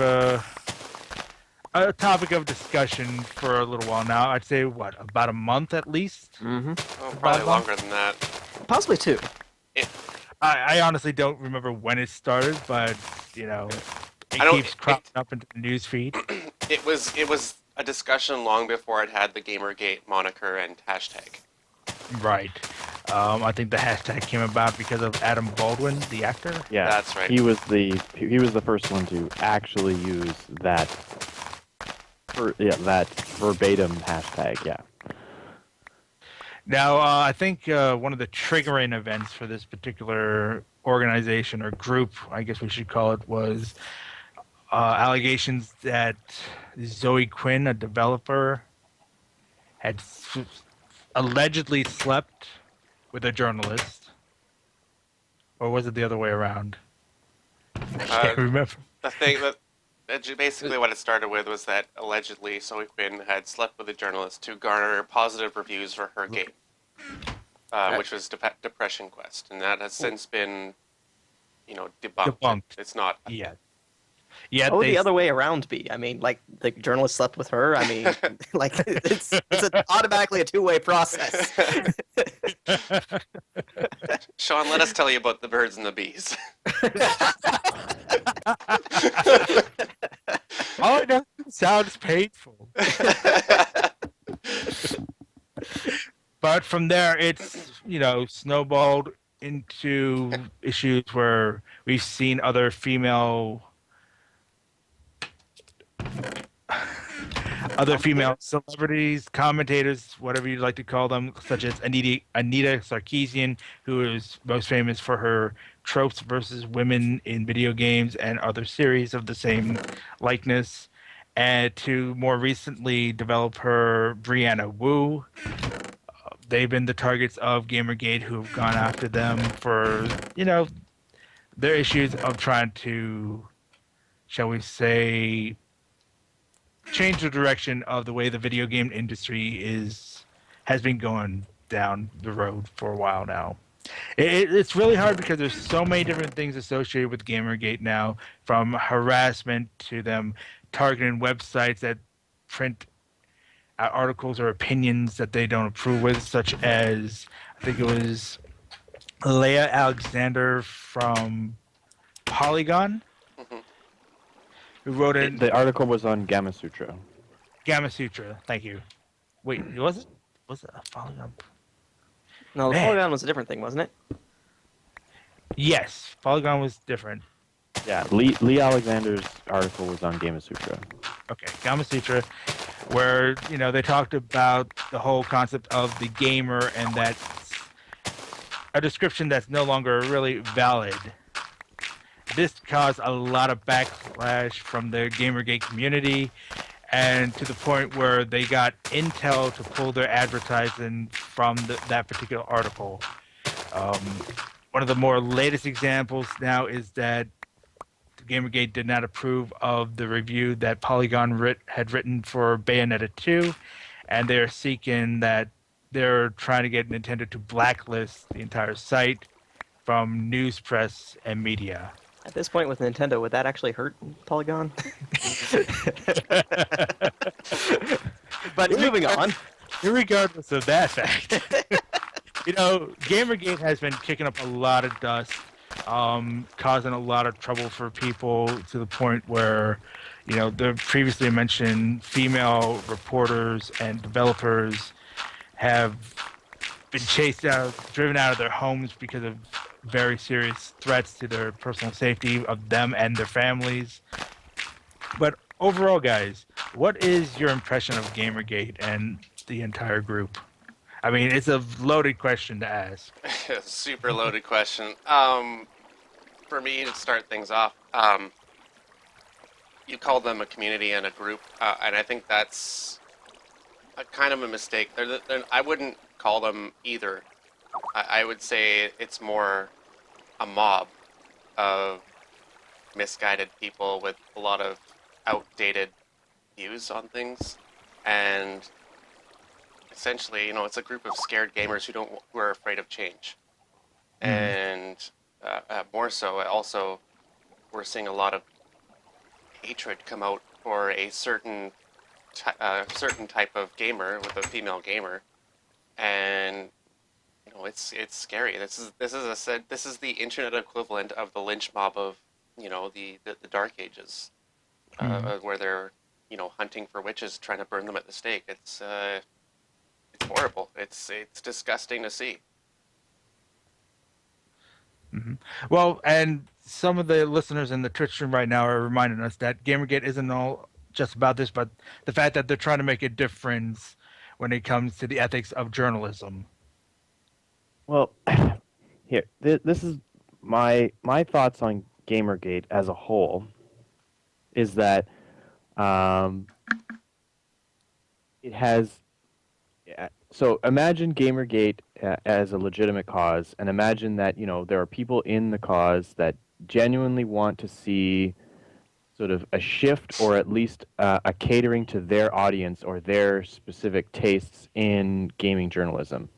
a topic of discussion for a little while now. I'd say, about a month at least? Mm-hmm. Oh, probably longer than that. Possibly two. I honestly don't remember when it started, but, it keeps cropping up into the news feed. It was a discussion long before it had the GamerGate moniker and hashtag. Right. I think the hashtag came about because of Adam Baldwin, the actor. Yeah, That's right. He was the first one to actually use that verbatim hashtag. Yeah. Now, I think one of the triggering events for this particular organization or group, I guess we should call it, was allegations that Zoe Quinn, a developer, had allegedly slept with a journalist. Or was it the other way around? I can't remember. The thing that basically what it started with was that allegedly Zoe Quinn had slept with a journalist to garner positive reviews for her game, which was Depression Quest, and that has since been, debunked. It's not. Yeah. Oh, the other way around be. I mean, like, the journalist slept with her. I mean, like, it's automatically a two-way process. Sean, let us tell you about the birds and the bees. Oh, it doesn't sound painful. But from there, it's, snowballed into issues where we've seen other female celebrities, commentators, whatever you'd like to call them, such as Anita Sarkeesian, who is most famous for her tropes versus women in video games and other series of the same likeness, and to more recently develop her Brianna Wu. They've been the targets of GamerGate, who have gone after them for, their issues of trying to, shall we say, change the direction of the way the video game industry has been going down the road for a while now. It's really hard because there's so many different things associated with GamerGate now, from harassment to them targeting websites that print articles or opinions that they don't approve with, such as, I think it was Leah Alexander from Polygon, who wrote it. The article was on Gamma Sutra. Gamma Sutra, thank you. Wait, was it a Polygon? No, the Man. Polygon was a different thing, wasn't it? Yes, Polygon was different. Yeah, Lee Alexander's article was on Gamma Sutra. Okay, Gamma Sutra, where, they talked about the whole concept of the gamer, and that's a description that's no longer really valid. This caused a lot of backlash from the GamerGate community, and to the point where they got Intel to pull their advertising from that particular article. One of the more latest examples now is that GamerGate did not approve of the review that Polygon had written for Bayonetta 2, and they're trying to get Nintendo to blacklist the entire site from news, press, and media. At this point with Nintendo, would that actually hurt Polygon? But moving on. Irregardless of that fact, GamerGate has been kicking up a lot of dust, causing a lot of trouble for people to the point where, the previously mentioned female reporters and developers have been chased out, driven out of their homes because of very serious threats to their personal safety of them and their families. But overall, guys, what is your impression of GamerGate and the entire group? I mean, it's a loaded question to ask. Super loaded question. For me, to start things off, you called them a community and a group, and I think that's a kind of a mistake. I wouldn't call them either. I would say it's more a mob of misguided people with a lot of outdated views on things, and essentially, it's a group of scared gamers who are afraid of change. And more so, also, we're seeing a lot of hatred come out for a certain type of gamer, with a female gamer, and it's scary. This is the internet equivalent of the lynch mob of the Dark Ages, where they're hunting for witches, trying to burn them at the stake. It's horrible. It's disgusting to see. Mm-hmm. Well, and some of the listeners in the Twitch stream right now are reminding us that Gamergate isn't all just about this, but the fact that they're trying to make a difference when it comes to the ethics of journalism. Well, here, this is my thoughts on Gamergate as a whole. Is that it has. So imagine Gamergate as a legitimate cause, and imagine that there are people in the cause that genuinely want to see sort of a shift, or at least a catering to their audience or their specific tastes in gaming journalism.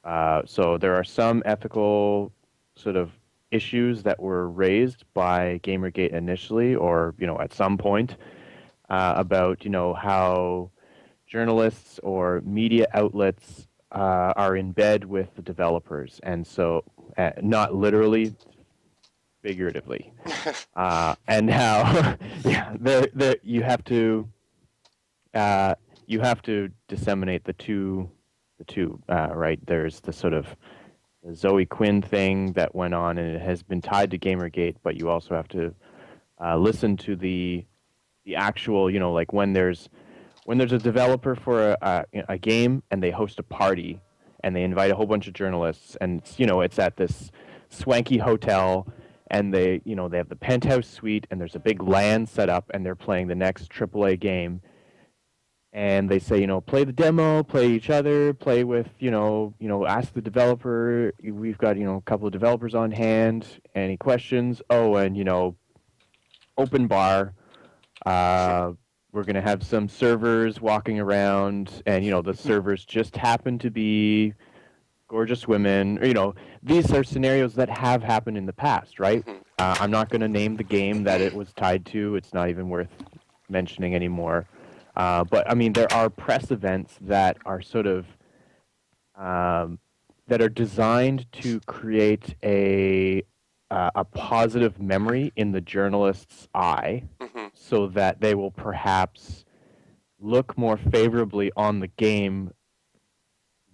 So there are some ethical sort of issues that were raised by Gamergate initially, or at some point, about how journalists or media outlets are in bed with the developers, and so not literally, figuratively, and how you have to disseminate the two, right? There's the sort of Zoe Quinn thing that went on, and it has been tied to Gamergate, but you also have to listen to the actual, like when there's a developer for a game and they host a party and they invite a whole bunch of journalists, and it's at this swanky hotel, and they have the penthouse suite, and there's a big LAN set up, and they're playing the next AAA game, and they say, play the demo, play each other, play with, ask the developer. We've got a couple of developers on hand. Any questions? Oh, and open bar. We're going to have some servers walking around, and, the servers just happen to be gorgeous women. These are scenarios that have happened in the past, right? I'm not going to name the game that it was tied to. It's not even worth mentioning anymore. But, I mean, there are press events that are sort of, that are designed to create a positive memory in the journalist's eye, so that they will perhaps look more favorably on the game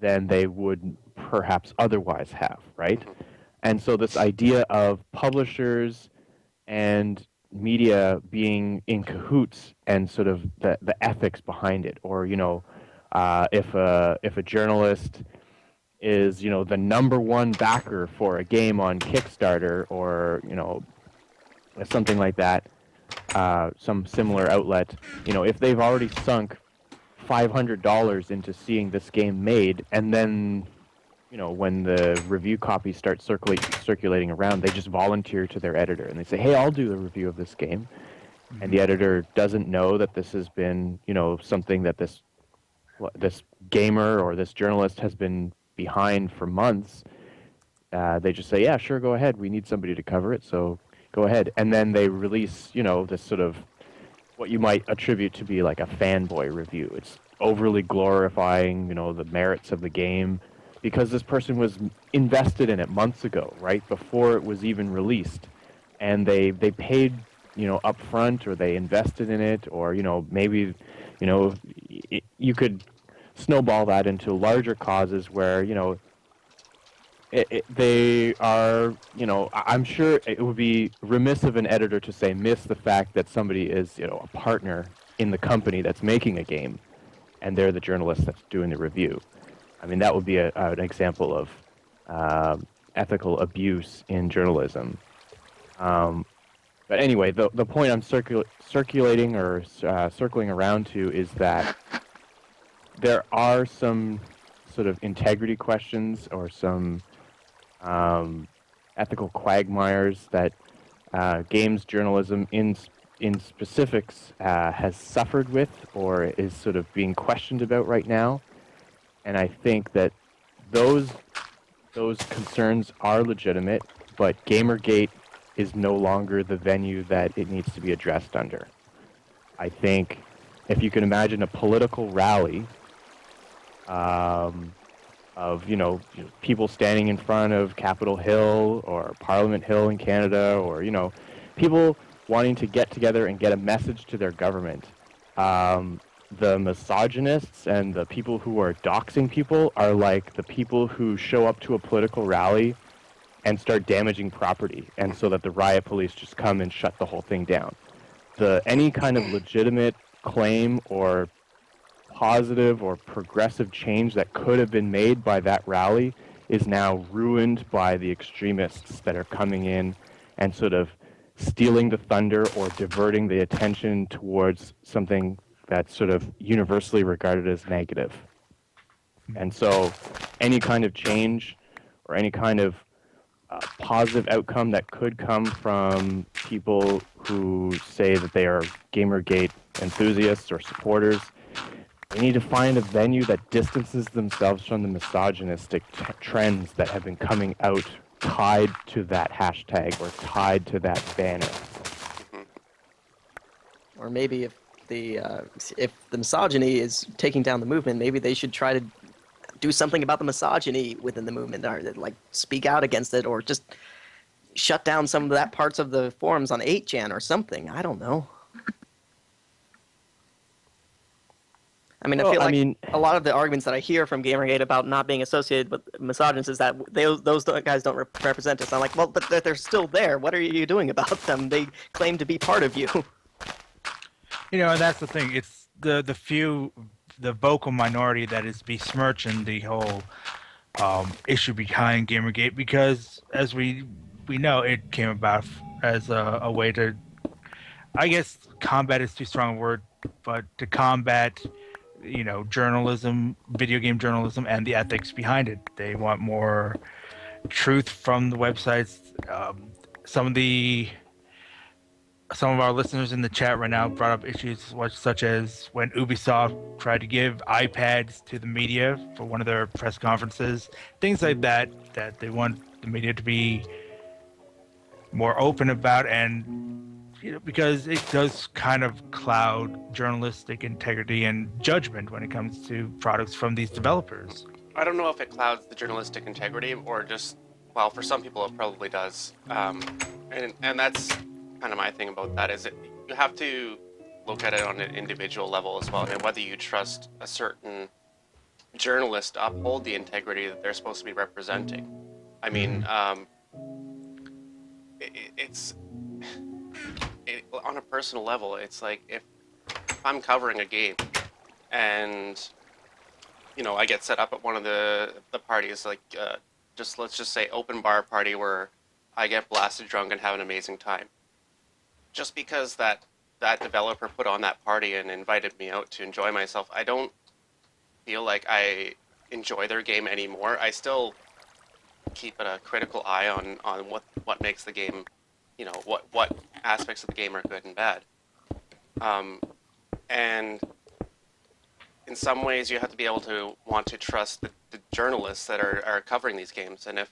than they would perhaps otherwise have, right? And so this idea of publishers and media being in cahoots, and sort of the ethics behind it, or if a journalist is the number one backer for a game on Kickstarter, or something like that, some similar outlet, if they've already sunk $500 into seeing this game made, and then when the review copies start circulating around, they just volunteer to their editor and they say, hey, I'll do the review of this game. And the editor doesn't know that this has been something that this gamer or this journalist has been behind for months. They just say, yeah, sure, go ahead, we need somebody to cover it, so go ahead. And then they release, this sort of what you might attribute to be like a fanboy review. It's overly glorifying, the merits of the game because this person was invested in it months ago, right before it was even released, and they paid, up front, or they invested in it, or maybe, you could snowball that into larger causes where they are, I'm sure it would be remiss of an editor to say miss the fact that somebody is, a partner in the company that's making a game, and they're the journalist that's doing the review. I mean, that would be an example of ethical abuse in journalism. But anyway, the point I'm circulating or circling around to is that there are some sort of integrity questions or some ethical quagmires that games journalism in specifics has suffered with or is sort of being questioned about right now. And I think that those concerns are legitimate, but GamerGate is no longer the venue that it needs to be addressed under. I think if you can imagine a political rally of people standing in front of Capitol Hill or Parliament Hill in Canada, or people wanting to get together and get a message to their government. The misogynists and the people who are doxing people are like the people who show up to a political rally and start damaging property, and so that the riot police just come and shut the whole thing down. Any kind of legitimate claim or positive or progressive change that could have been made by that rally is now ruined by the extremists that are coming in and sort of stealing the thunder or diverting the attention towards something that's sort of universally regarded as negative. And so any kind of change or any kind of positive outcome that could come from people who say that they are GamerGate enthusiasts or supporters, they need to find a venue that distances themselves from the misogynistic trends that have been coming out tied to that hashtag or tied to that banner. Or maybe if the misogyny is taking down the movement, maybe they should try to do something about the misogyny within the movement, or like speak out against it, or just shut down some of that parts of the forums on 8chan or something. I don't know. I mean, I feel like a lot of the arguments that I hear from GamerGate about not being associated with misogynists is that those guys don't represent us. I'm like, well, but they're still there. What are you doing about them? They claim to be part of you. And that's the thing. It's the vocal minority that is besmirching the whole issue behind GamerGate, because as we know, it came about as a way to, I guess, combat is too strong a word, but to combat journalism, video game journalism, and the ethics behind it. They want more truth from the websites. Some of our listeners in the chat right now brought up issues such as when Ubisoft tried to give iPads to the media for one of their press conferences, things like that they want the media to be more open about, and because it does kind of cloud journalistic integrity and judgment when it comes to products from these developers. I don't know if it clouds the journalistic integrity or just, well, for some people it probably does. And that's kind of my thing about that, is you have to look at it on an individual level as well, and whether you trust a certain journalist to uphold the integrity that they're supposed to be representing. I mean, it's on a personal level, it's like if I'm covering a game and I get set up at one of the parties, like let's just say open bar party, where I get blasted drunk and have an amazing time. Just because that developer put on that party and invited me out to enjoy myself, I don't feel like I enjoy their game anymore. I still keep a critical eye on what makes the game, what aspects of the game are good and bad. And in some ways, you have to be able to want to trust the journalists that are covering these games. And if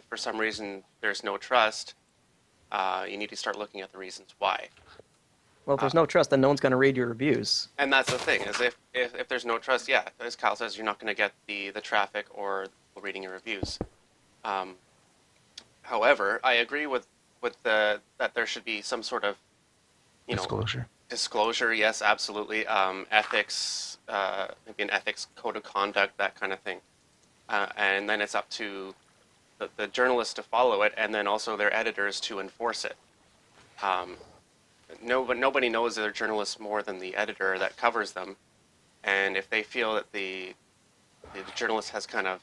for some reason there's no trust, you need to start looking at the reasons why. Well, if there's no trust, then no one's going to read your reviews. And that's the thing, is if there's no trust, yeah, as Kyle says, you're not going to get the traffic or people reading your reviews. However, I agree with that there should be some sort of, disclosure. Yes, absolutely. Ethics, maybe an ethics code of conduct, that kind of thing. And then it's up to the journalists to follow it, and then also their editors to enforce it. Nobody knows their journalists more than the editor that covers them, and if they feel that the journalist has kind of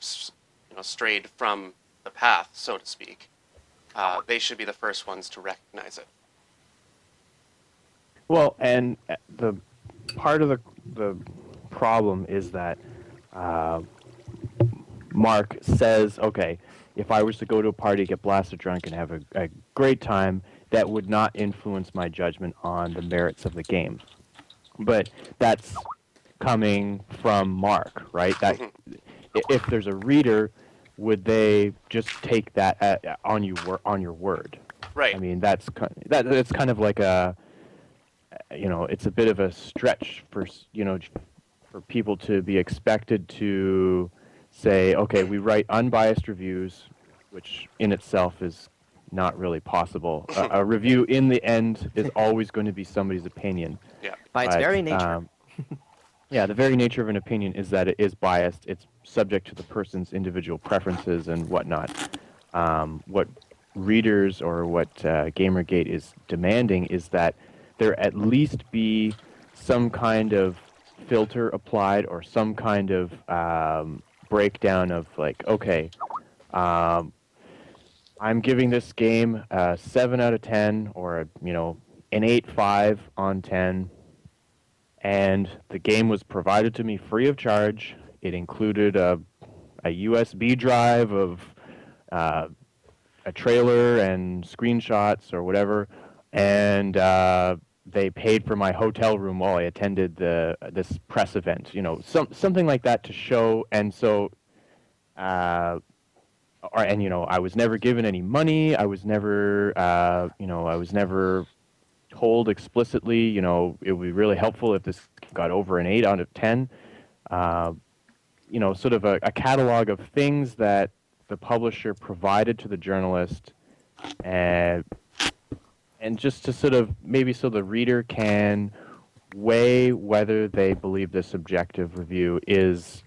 strayed from the path, so to speak, they should be the first ones to recognize it. Well, and the part of the problem is that Mark says, okay, if I was to go to a party, get blasted drunk, and have a great time, that would not influence my judgment on the merits of the game. But that's coming from Mark, right? That if there's a reader, would they just take that on your word? Right. I mean, that's kind of like a, it's a bit of a stretch for people to be expected to say, okay, we write unbiased reviews, which in itself is not really possible. A review in the end is always going to be somebody's opinion. Yeah. By its very nature. Yeah, the very nature of an opinion is that it is biased. It's subject to the person's individual preferences and whatnot. What readers or what GamerGate is demanding is that there at least be some kind of filter applied or some kind of breakdown of like, okay, I'm giving this game a 7 out of 10 or an 8.5 on 10, and the game was provided to me free of charge. It included a USB drive of a trailer and screenshots or whatever, and they paid for my hotel room while I attended this press event. Something like that to show, and so. I was never given any money. I was never, told explicitly, it would be really helpful if this got over an 8 out of 10. Sort of a catalog of things that the publisher provided to the journalist, and just to sort of maybe so the reader can weigh whether they believe this objective review is,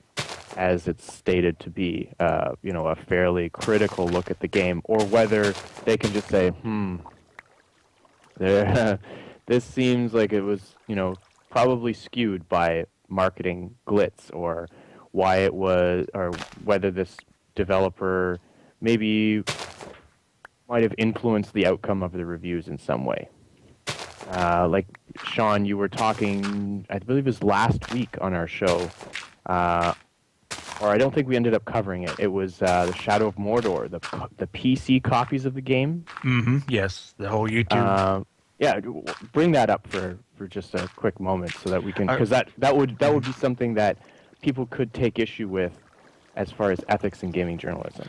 as it's stated to be, a fairly critical look at the game, or whether they can just say, this seems like it was, probably skewed by marketing glitz, or why it was, or whether this developer maybe might have influenced the outcome of the reviews in some way. Like, Sean, you were talking, I believe it was last week on our show, or I don't think we ended up covering it. It was the Shadow of Mordor, the PC copies of the game. Mm-hmm. Yes, the whole YouTube. Yeah, bring that up for just a quick moment so that we can, because that would be something that people could take issue with as far as ethics in gaming journalism.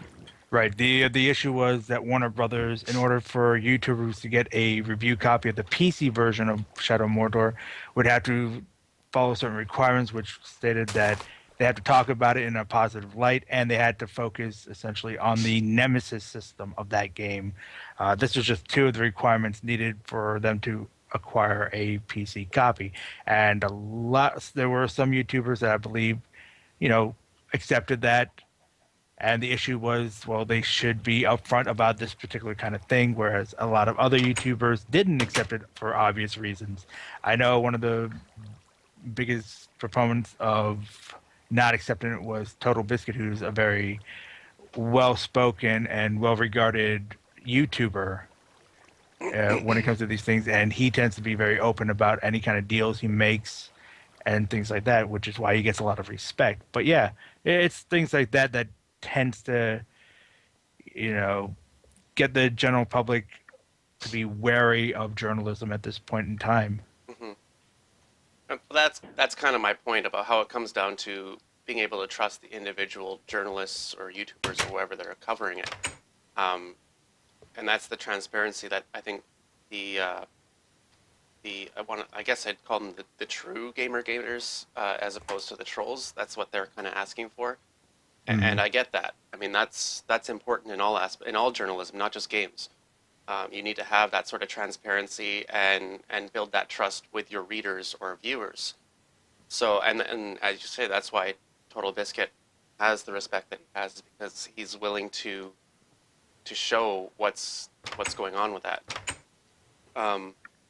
Right. The issue was that Warner Brothers, in order for YouTubers to get a review copy of the PC version of Shadow of Mordor, would have to follow certain requirements, which stated that they had to talk about it in a positive light, and they had to focus essentially on the Nemesis system of that game. This was just two of the requirements needed for them to acquire a PC copy. And there were some YouTubers that I believe, accepted that. And the issue was, well, they should be upfront about this particular kind of thing, whereas a lot of other YouTubers didn't accept it for obvious reasons. I know one of the biggest proponents of not accepting it was Total Biscuit, who's a very well-spoken and well-regarded YouTuber when it comes to these things, and he tends to be very open about any kind of deals he makes and things like that, which is why he gets a lot of respect. But yeah, it's things like that that tends to, get the general public to be wary of journalism at this point in time. Mm-hmm. That's kind of my point about how it comes down to being able to trust the individual journalists or YouTubers or whoever that are covering it. and that's the transparency that I think the I guess I'd call them the true gamer-gators as opposed to the trolls. That's what they're kind of asking for, and I get that. I mean, that's important in all journalism, not just games. You need to have that sort of transparency and build that trust with your readers or viewers. So and as you say, that's why Total Biscuit has the respect that he has, is because he's willing to show what's going on with that.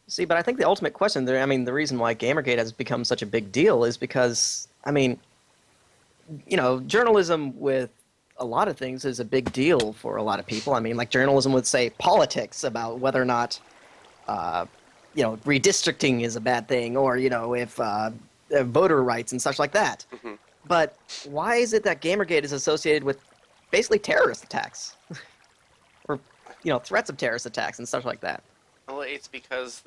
See, but I think the ultimate question there, I mean, the reason why Gamergate has become such a big deal is because, I mean, you know, journalism with a lot of things is a big deal for a lot of people. I mean, like journalism would say politics about whether or not, you know, redistricting is a bad thing, or, you know, if voter rights and such like that. Mm-hmm. But why is it that Gamergate is associated with basically terrorist attacks? Or, you know, threats of terrorist attacks and such like that? Well, it's because